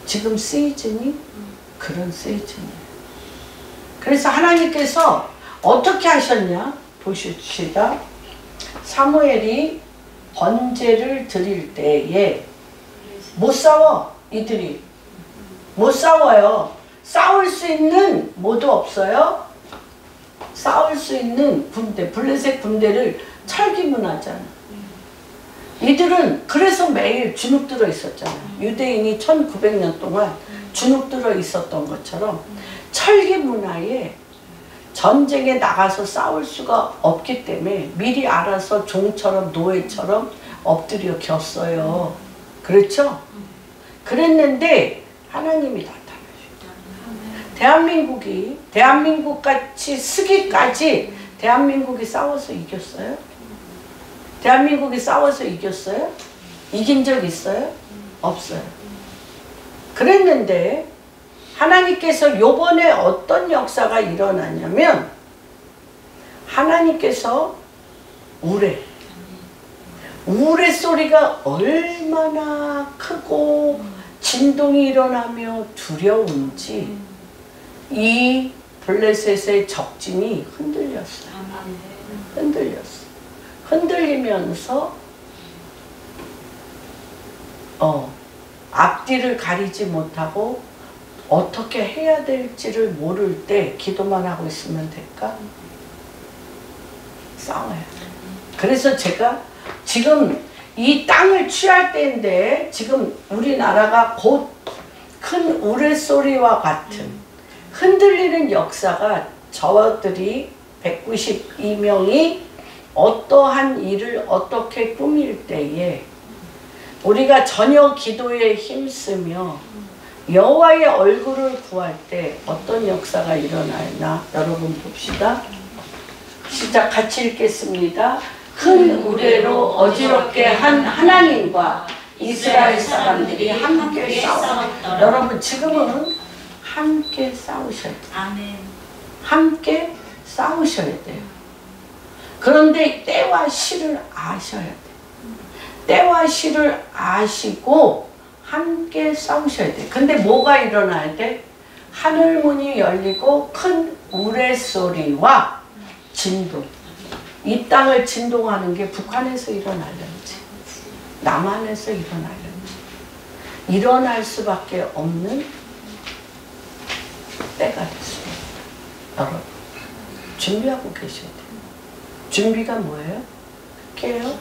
지금 시즌이 그런 시즌이에요. 그래서 하나님께서 어떻게 하셨냐? 보십시다. 사무엘이 번제를 드릴 때에 못 싸워. 이들이 못 싸워요. 싸울 수 있는 뭐도 없어요. 싸울 수 있는 군대, 블레셋 군대를 철기문하잖아. 이들은 그래서 매일 주눅 들어 있었잖아. 유대인이 1900년 동안 주눅 들어 있었던 것처럼 철기문화에 전쟁에 나가서 싸울 수가 없기 때문에 미리 알아서 종처럼 노예처럼 엎드려 겼어요. 그렇죠? 그랬는데 하나님이 나타나셔. 대한민국같이 쓰기까지 대한민국이 싸워서 이겼어요? 대한민국이 싸워서 이겼어요? 이긴 적 있어요? 없어요. 그랬는데 하나님께서 요번에 어떤 역사가 일어나냐면 하나님께서 우레 소리가 얼마나 크고 진동이 일어나며 두려운지 이 블레셋의 적진이 흔들렸어요. 흔들리면서 앞뒤를 가리지 못하고 어떻게 해야 될지를 모를 때 기도만 하고 있으면 될까? 싸워야 돼. 그래서 제가 지금 이 땅을 취할 때인데 지금 우리나라가 곧 큰 우레소리와 같은 흔들리는 역사가 저들이 192명이 어떠한 일을 어떻게 꾸밀 때에 우리가 전혀 기도에 힘쓰며 여호와의 얼굴을 구할 때 어떤 역사가 일어나나 여러분 봅시다. 시작. 같이 읽겠습니다. 큰 우레로 어지럽게 한 하나님과 이스라엘 사람들이 함께 싸웠다. 여러분 지금은 함께 싸우셔야 돼요. 아멘. 함께 싸우셔야 돼요. 그런데 때와 시를 아셔야 돼요. 때와 시를 아시고 함께 싸우셔야 돼요. 근데 뭐가 일어나야 돼? 하늘문이 열리고 큰 우레소리와 진동. 이 땅을 진동하는 게 북한에서 일어나려는지 남한에서 일어나려는지 일어날 수밖에 없는 때가 됐습니다. 여러분 준비하고 계셔야 돼요. 준비가 뭐예요? 깨요?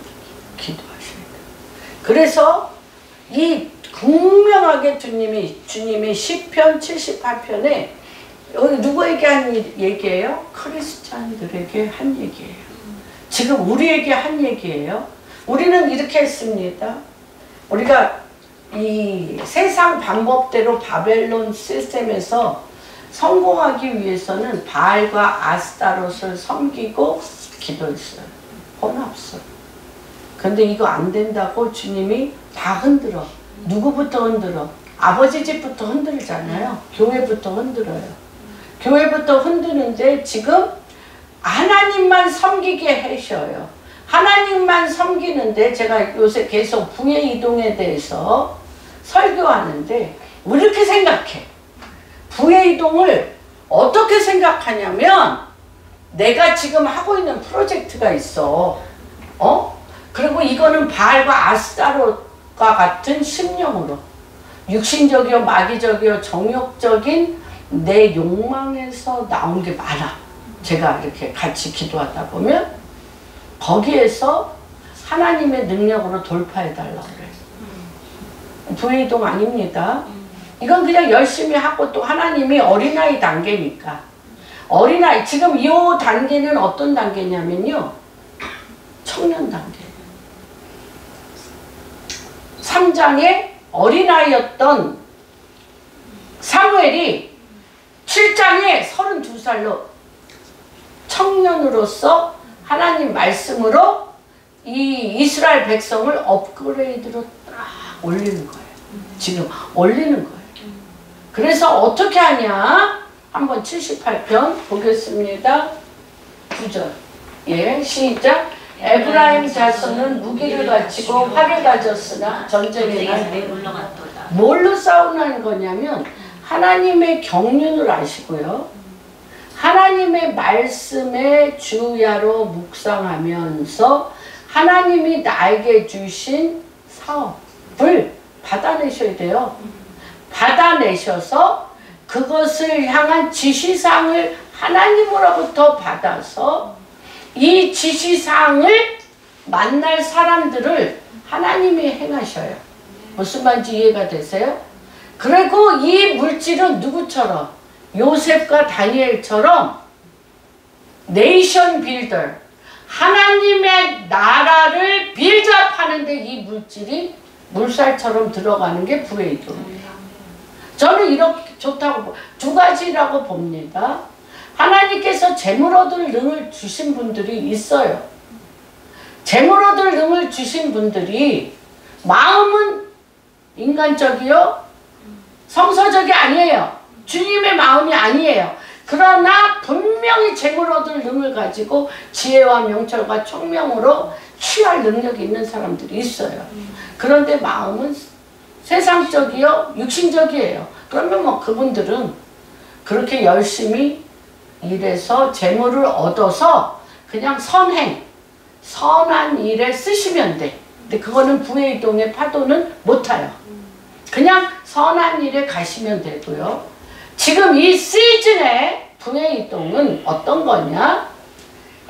기도하셔야 돼요. 그래서 이 분명하게 주님이 시편 78편에 여기 누구에게 한 얘기예요? 크리스찬들에게 한 얘기예요. 지금 우리에게 한 얘기예요. 우리는 이렇게 했습니다. 우리가 이 세상 방법대로 바벨론 시스템에서 성공하기 위해서는 바알과 아스타롯을 섬기고 기도했어요. 혼합설. 근데 이거 안 된다고 주님이 다 흔들어. 누구부터 흔들어? 아버지 집부터 흔들잖아요. 교회부터 흔들어요. 교회부터 흔드는데 지금 하나님만 섬기게 하셔요. 하나님만 섬기는데 제가 요새 계속 부의 이동에 대해서 설교하는데 우리 이렇게 생각해. 부의 이동을 어떻게 생각하냐면 내가 지금 하고 있는 프로젝트가 있어. 그리고 이거는 바알과 아스타롯과 같은 심령으로 육신적이요 마귀적이요 정욕적인 내 욕망에서 나온 게 많아. 제가 이렇게 같이 기도하다 보면 거기에서 하나님의 능력으로 돌파해달라고 그래요. 부의이동 아닙니다. 이건 그냥 열심히 하고 또 하나님이 어린아이 단계니까. 어린아이, 지금 이 단계는 어떤 단계냐면요. 청년 단계. 3장에 어린아이였던 사무엘이 7장에 32살로 청년으로서 하나님 말씀으로 이 이스라엘 백성을 업그레이드로 딱 올리는 거예요. 지금 올리는 거예요. 그래서 어떻게 하냐? 한번 78편 보겠습니다. 9절. 예, 시작. 에브라임 자손은 무기를 가지고 활을 가졌으나 전쟁에 물러갔도다. 뭘로 싸우는 거냐면 하나님의 경륜을 아시고요. 하나님의 말씀에 주야로 묵상하면서 하나님이 나에게 주신 사업을 받아내셔야 돼요. 받아내셔서 그것을 향한 지시사항을 하나님으로부터 받아서 이 지시사항을 만날 사람들을 하나님이 행하셔요. 무슨 말인지 이해가 되세요? 그리고 이 물질은 누구처럼? 요셉과 다니엘처럼 네이션 빌더, 하나님의 나라를 빌드업하는데 이 물질이 물살처럼 들어가는 게 부의 이동이에요. 저는 이렇게 좋다고 두 가지라고 봅니다. 하나님께서 재물 얻을 능을 주신 분들이 있어요. 재물 얻을 능을 주신 분들이 마음은 인간적이요 성서적이 아니에요. 주님의 마음이 아니에요. 그러나 분명히 재물 얻을 능을 가지고 지혜와 명철과 총명으로 취할 능력이 있는 사람들이 있어요. 그런데 마음은 세상적이요 육신적이에요. 그러면 뭐 그분들은 그렇게 열심히 일해서 재물을 얻어서 그냥 선한 일에 쓰시면 돼. 근데 그거는 부의 이동의 파도는 못 타요. 그냥 선한 일에 가시면 되고요. 지금 이 시즌에 부의 이동은 어떤 거냐?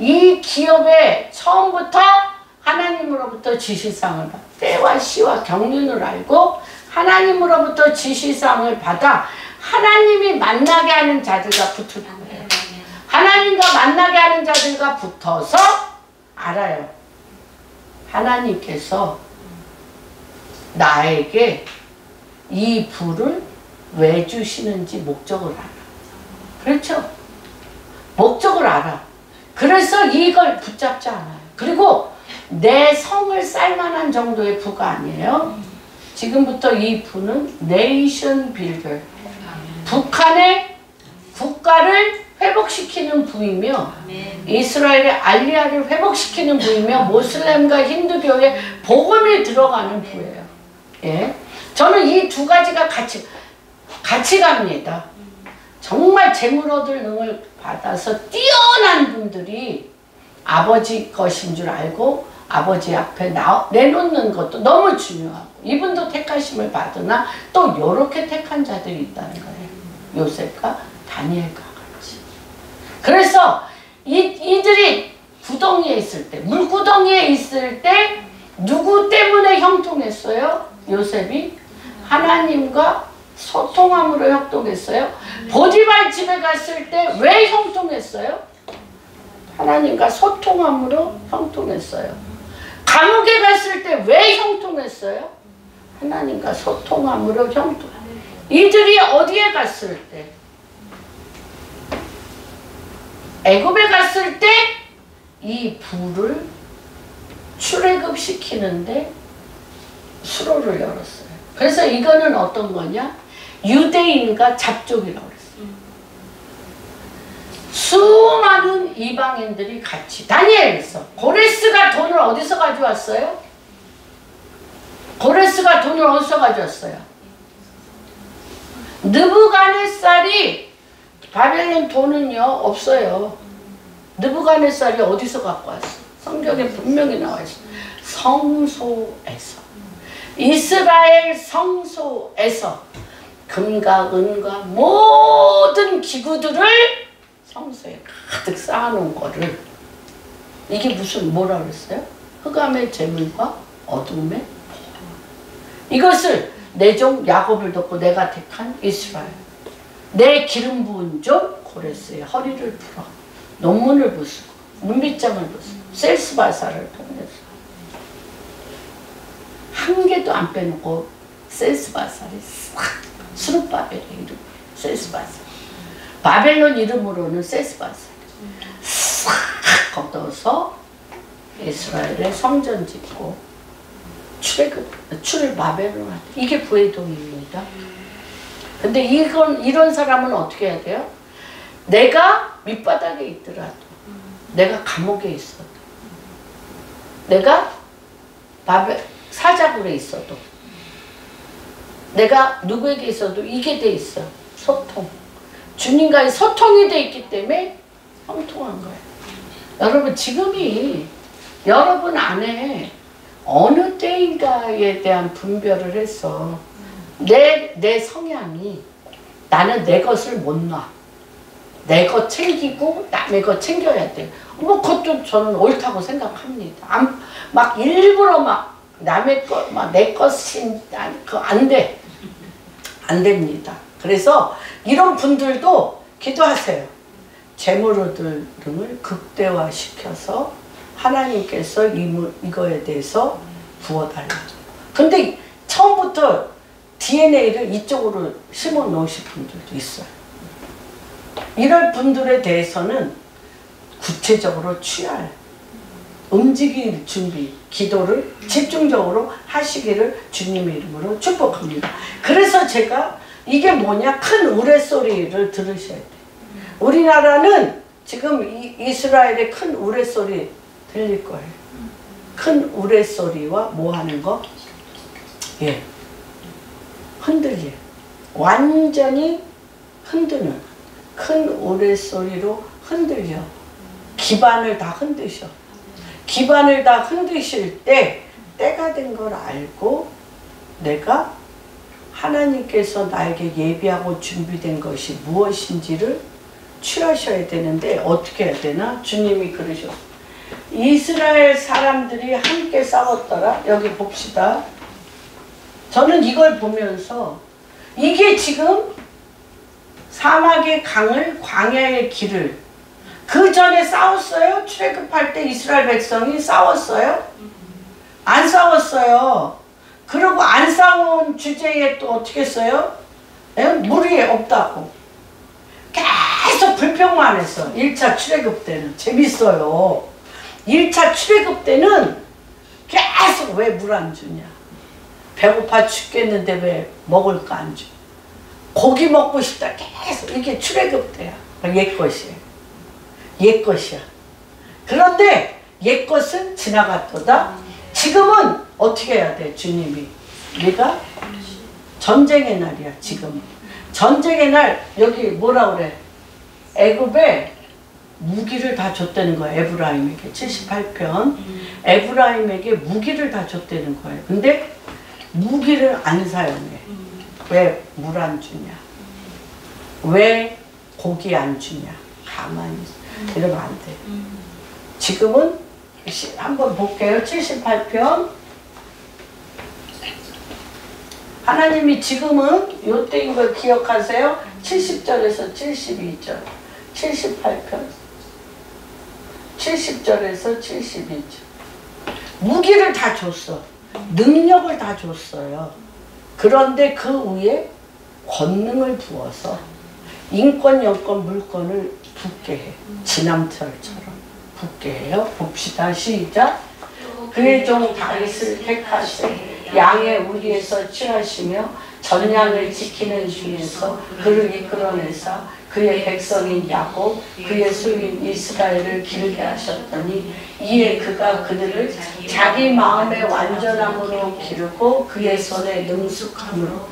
이 기업에 처음부터 하나님으로부터 지시사항을 받아 때와 시와 경륜을 알고 하나님으로부터 지시사항을 받아 하나님이 만나게 하는 자들과 붙을 거예요. 하나님과 만나게 하는 자들과 붙어서 알아요. 하나님께서 나에게 이 부를 왜 주시는지 목적을 알아. 그렇죠? 목적을 알아. 그래서 이걸 붙잡지 않아요. 그리고 내 성을 쌀만한 정도의 부가 아니에요. 지금부터 이 부는 네이션 빌더, 북한의 국가를 회복시키는 부이며 이스라엘의 알리아를 회복시키는 부이며 모슬렘과 힌두교의 복음이 들어가는 부예요. 예? 저는 이 두 가지가 같이 갑니다. 정말 재물 얻을 능을 받아서 뛰어난 분들이 아버지 것인 줄 알고 아버지 앞에 내놓는 것도 너무 중요하고, 이분도 택하심을 받으나 또 이렇게 택한 자들이 있다는 거예요. 요셉과 다니엘과 같이. 그래서 이들이 구덩이에 있을 때, 물구덩이에 있을 때 누구 때문에 형통했어요? 요셉이 하나님과 소통함으로 형통했어요. 보디발 집에 갔을 때 왜 형통했어요? 하나님과 소통함으로 형통했어요. 감옥에 갔을 때 왜 형통했어요? 하나님과 소통함으로 형통. 이들이 어디에 갔을 때? 애굽에 갔을 때 이 부를 출애굽시키는데 수로를 열었어요. 그래서 이거는 어떤 거냐? 유대인과 잡족이라고 그랬어요. 수많은 이방인들이 같이, 다니엘서 고레스가 돈을 어디서 가져왔어요? 고레스가 돈을 어디서 가져왔어요? 느부갓네살이, 바벨론 돈은요 없어요. 느부갓네살이 어디서 갖고 왔어? 성경에 분명히 나와 있어. 성소에서, 이스라엘 성소에서 금과 은과 모든 기구들을 성소에 가득 쌓아놓은 거를, 이게 무슨 뭐라 그랬어요? 흑암의 재물과 어둠의 보화. 이것을 내 종 야곱을 돕고 내가 택한 이스라엘, 내 기름 부은 종 고레스의 허리를 풀어 논문을 부수고 문빗장을 부수고 셀스바사를 통해서 한 개도 안 빼놓고 셀스바사를 싹, 스룹바벨의 이름 셀스바사, 바벨론 이름으로는 셀스바사 싹 걷어서 이스라엘의 성전 짓고 출을 바벨론 한다. 이게 부회동입니다. 근데 이런 사람은 어떻게 해야 돼요? 내가 밑바닥에 있더라도, 내가 감옥에 있어도, 내가 사자굴에 있어도, 내가 누구에게 있어도 이게 돼 있어. 소통. 주님과의 소통이 돼 있기 때문에 형통한 거예요. 여러분, 지금이 여러분 안에 어느 때인가에 대한 분별을 해서 내 성향이, 나는 내 것을 못 놔. 내 것 챙기고 남의 것 챙겨야 돼. 뭐 그것도 저는 옳다고 생각합니다. 막 일부러 막 남의 것, 막 내 것인, 그거 안 돼. 안 됩니다. 그래서 이런 분들도 기도하세요. 재물 얻을 등을 극대화시켜서 하나님께서 이거에 대해서 부어달라. 근데 처음부터 DNA를 이쪽으로 심어 놓으신 분들도 있어요. 이럴 분들에 대해서는 구체적으로 취할, 움직일 준비, 기도를 집중적으로 하시기를 주님의 이름으로 축복합니다. 그래서 제가 이게 뭐냐, 큰 우레소리를 들으셔야 돼요. 우리나라는 지금 이스라엘의 큰 우레소리 들릴 거예요. 큰 우레소리와 뭐 하는 거? 예. 흔들려. 완전히 흔드는 큰 우레소리로 흔들려. 기반을 다 흔드셔. 기반을 다 흔드실 때 때가 된 걸 알고 내가 하나님께서 나에게 예비하고 준비된 것이 무엇인지를 취하셔야 되는데 어떻게 해야 되나? 주님이 그러셨어요. 이스라엘 사람들이 함께 싸웠더라. 여기 봅시다. 저는 이걸 보면서 이게 지금 사막의 강을, 광야의 길을, 그 전에 싸웠어요? 출애굽할 때 이스라엘 백성이 싸웠어요? 안 싸웠어요. 그리고 안 싸운 주제에 또 어떻게 했어요? 물이 없다고. 계속 불평만 했어. 1차 출애굽 때는. 재밌어요. 1차 출애굽 때는 계속 왜 물 안 주냐. 배고파 죽겠는데 왜 먹을 거 안 줘. 고기 먹고 싶다. 계속 이게 출애굽 때야. 옛것이에요. 옛것이야. 그런데 옛것은 지나갔도다. 지금은 어떻게 해야 돼, 주님이? 우리가 전쟁의 날이야, 지금. 전쟁의 날, 여기 뭐라 그래? 애굽에 무기를 다 줬다는 거야, 에브라임에게. 78편. 에브라임에게 무기를 다 줬다는 거예요. 근데 무기를 안 사용해. 왜 물 안 주냐? 왜 고기 안 주냐? 가만히 있어. 이러면 안 돼. 지금은 한번 볼게요. 78편. 하나님이 지금은 요때인 걸 기억하세요. 70절에서 72절. 78편. 70절에서 72절. 무기를 다 줬어. 능력을 다 줬어요. 그런데 그 위에 권능을 부어서 인권, 영권, 물권을 붙게 해. 지남철처럼 붙게 해요. 봅시다. 시작. 그의 종 다윗을 택하시되 양의 우리에서 취하시며 전양을 지키는 중에서 그를 이끌어내사 그의 백성인 야곱 그의 소유인 이스라엘을 기르게 하셨더니 이에 그가 그들을 자기 마음의 완전함으로 기르고 그의 손의 능숙함으로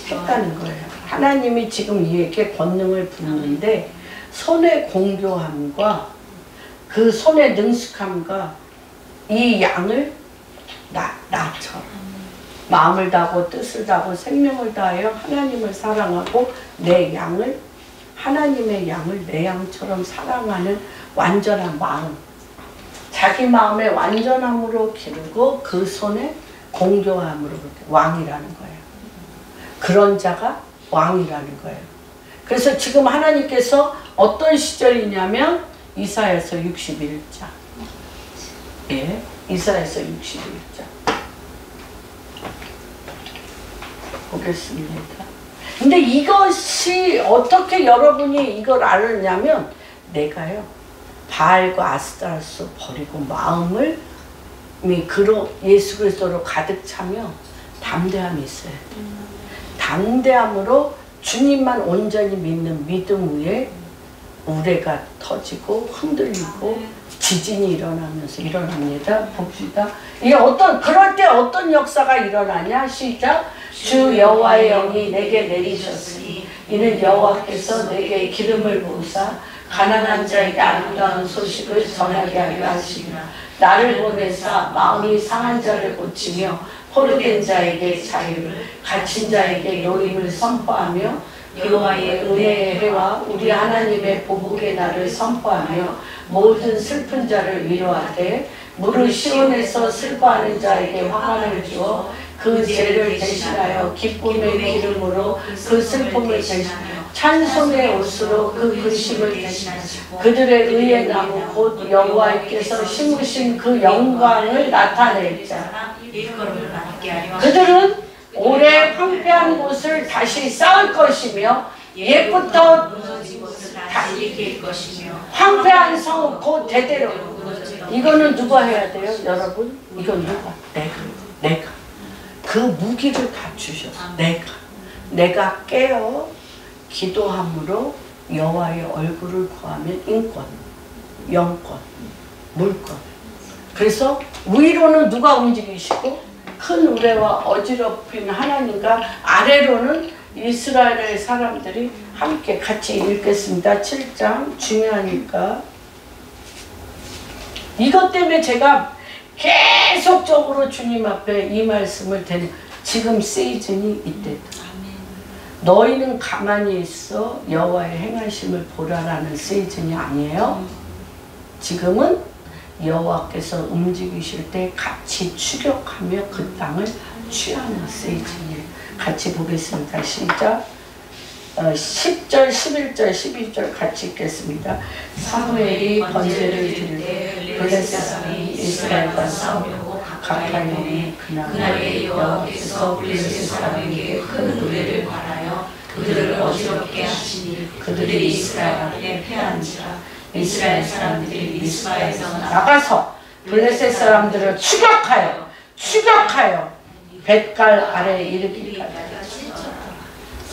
했다는 거예요. 하나님이 지금 이에게 권능을 붓는데 손의 공교함과 그 손의 능숙함과 이 양을 나처럼 마음을 다하고 뜻을 다하고 생명을 다하여 하나님을 사랑하고 내 양을 하나님의 양을 내 양처럼 사랑하는 완전한 마음, 자기 마음의 완전함으로 기르고 그 손에 공교함으로 왕이라는 거예요. 그런 자가 왕이라는 거예요. 그래서 지금 하나님께서 어떤 시절이냐면 이사야서 61장. 예, 이사야서 61장. 보겠습니다. 근데 이것이 어떻게 여러분이 이걸 알았냐면 내가요 바알과 아스타로스 버리고 마음을 예수 그리스도로 가득 차며 담대함이 있어요. 담대함으로 주님만 온전히 믿는 믿음 위에 우레가 터지고 흔들리고 지진이 일어납니다. 봅시다. 이게 그럴 때 어떤 역사가 일어나냐? 시작. 주 여호와의 영이 내게 내리셨으니 이는 여호와께서 내게 기름을 부으사 가난한 자에게 아름다운 소식을 전하게 하려 하시니라. 나를 보내사 마음이 상한 자를 고치며 포로된 자에게 자유를 갇힌 자에게 노임을 선포하며 여호와의 은혜의 해와 우리 하나님의 보복의 날을 선포하며 모든 슬픈 자를 위로하되 무릇 시온에서 슬퍼하는 자에게 화관을 주어 그 죄를 대신하여 기쁨의 기름으로 그 슬픔을 대신하여 찬송의 옷으로 그 근심을 대신하시고 그들의 의의 나무 곧 여호와께서 심으신 그 영광을 나타낼 자. 그들은 오래 황폐한 곳을 다시 쌓을 것이며 옛부터 다시 일으킬 것이며 황폐한 성은 곧 대대로. 이거는 누가 해야 돼요, 여러분? 이건 누가? 내가. 그 무기를 다 주셨어. 내가 깨어 기도함으로 여호와의 얼굴을 구하면 인권, 영권, 물권. 그래서 위로는 누가 움직이시고 큰 우레와 어지럽힌 하나님과 아래로는 이스라엘의 사람들이 함께 같이 읽겠습니다. 7장 중요하니까. 이것 때문에 제가 계속적으로 주님 앞에 이 말씀을 드리는 지금 시즌이 이때다. 너희는 가만히 있어 여호와의 행하심을 보라라는 시즌이 아니에요. 지금은 여호와께서 움직이실 때 같이 추격하며 그 땅을 취하는 시즌이에요. 같이 보겠습니다. 시작. 10절, 11절, 12절 같이 읽겠습니다. 사무엘이 번제를 드리되 블레셋 사람이 이스라엘과 싸우려고 가까이오니 그날에 여호와께서 블레셋 사람에게 큰 노래를 바라여 그 그들이 이스라엘에 패한지라. 이스라엘 사람들이 미스바에서 나가서 블레셋 사람들을 추격하여 벳갈 아래에 이르기까지.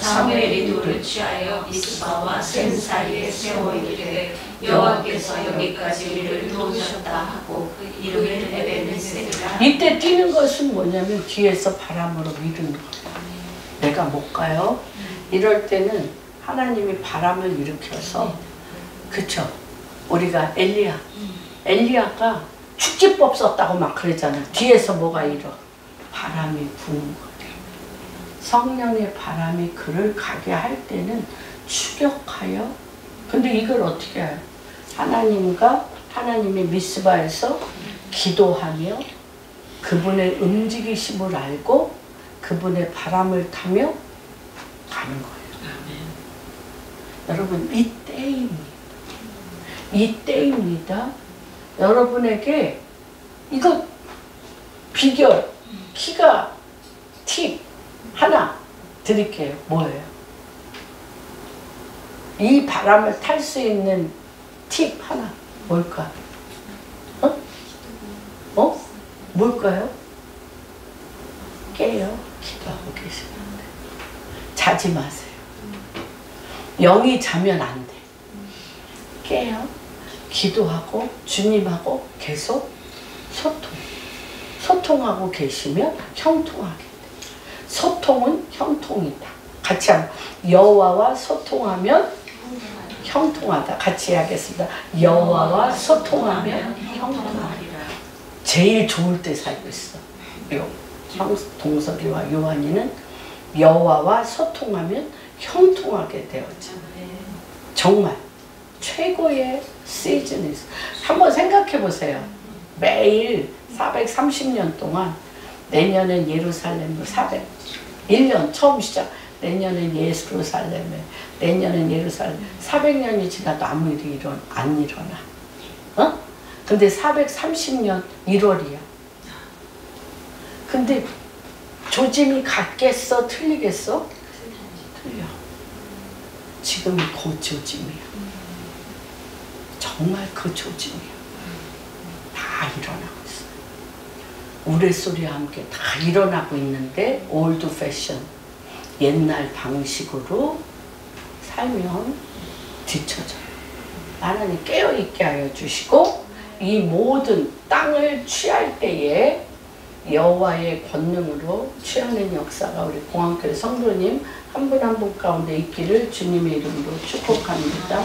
사무엘이 돌을 취하여 미스바와 센 사이에 세워 이르되 여호와께서 여기까지 우리를 도우셨다 하고 이르기를 에베네셀이라. 이때 뛰는 것은 뭐냐면 뒤에서 바람으로 미루는 거예요. 내가 못 가요. 이럴 때는 하나님이 바람을 일으켜서, 그쵸? 우리가 엘리야가 축지법 썼다고 막 그러잖아. 뒤에서 뭐가 일어? 바람이 부는 거예요. 성령의 바람이 그를 가게 할 때는 추격하여. 근데 이걸 어떻게 해요? 하나님의 미스바에서 기도하며 그분의 움직이심을 알고 그분의 바람을 타며 가는 거예요. 여러분, 이때입니다. 여러분에게 이거 비결, 팁 하나 드릴게요. 뭐예요? 이 바람을 탈 수 있는 팁 하나. 뭘까? 뭘까요? 깨요. 기도하고 계시는데 자지 마세요. 영이 자면 안 돼. 깨요. 기도하고 주님하고 계속 소통하고 계시면 형통하게 돼. 소통은 형통이다. 같이 하면 여호와와 소통하면 형통하다. 같이 하겠습니다. 여호와와 소통하면 형통하리라. 제일 좋을 때 살고 있어. 동설이와 요한이는 여호와와 소통하면 형통하게 되었죠. 정말 최고의 시즌이 있어. 한번 생각해 보세요. 매일 430년 동안 내년엔 예루살렘으로 1년 처음 시작. 내년엔 예루살렘에, 내년엔 예루살렘. 400년이 지나도 아무 일이 안 일어나. 근데 430년 1월이야. 근데 조짐이 같겠어? 틀리겠어? 틀려. 지금이 그 조짐이야. 정말 그 조짐이야. 다 일어나고 있어요. 우레소리와 함께 다 일어나고 있는데 올드 패션, 옛날 방식으로 살면 뒤처져요. 하나님 깨어있게 하여 주시고 이 모든 땅을 취할 때에 여호와의 권능으로 취하는 역사가 우리 공항교회 성도님 한 분 한 분 가운데 있기를 주님의 이름으로 축복합니다.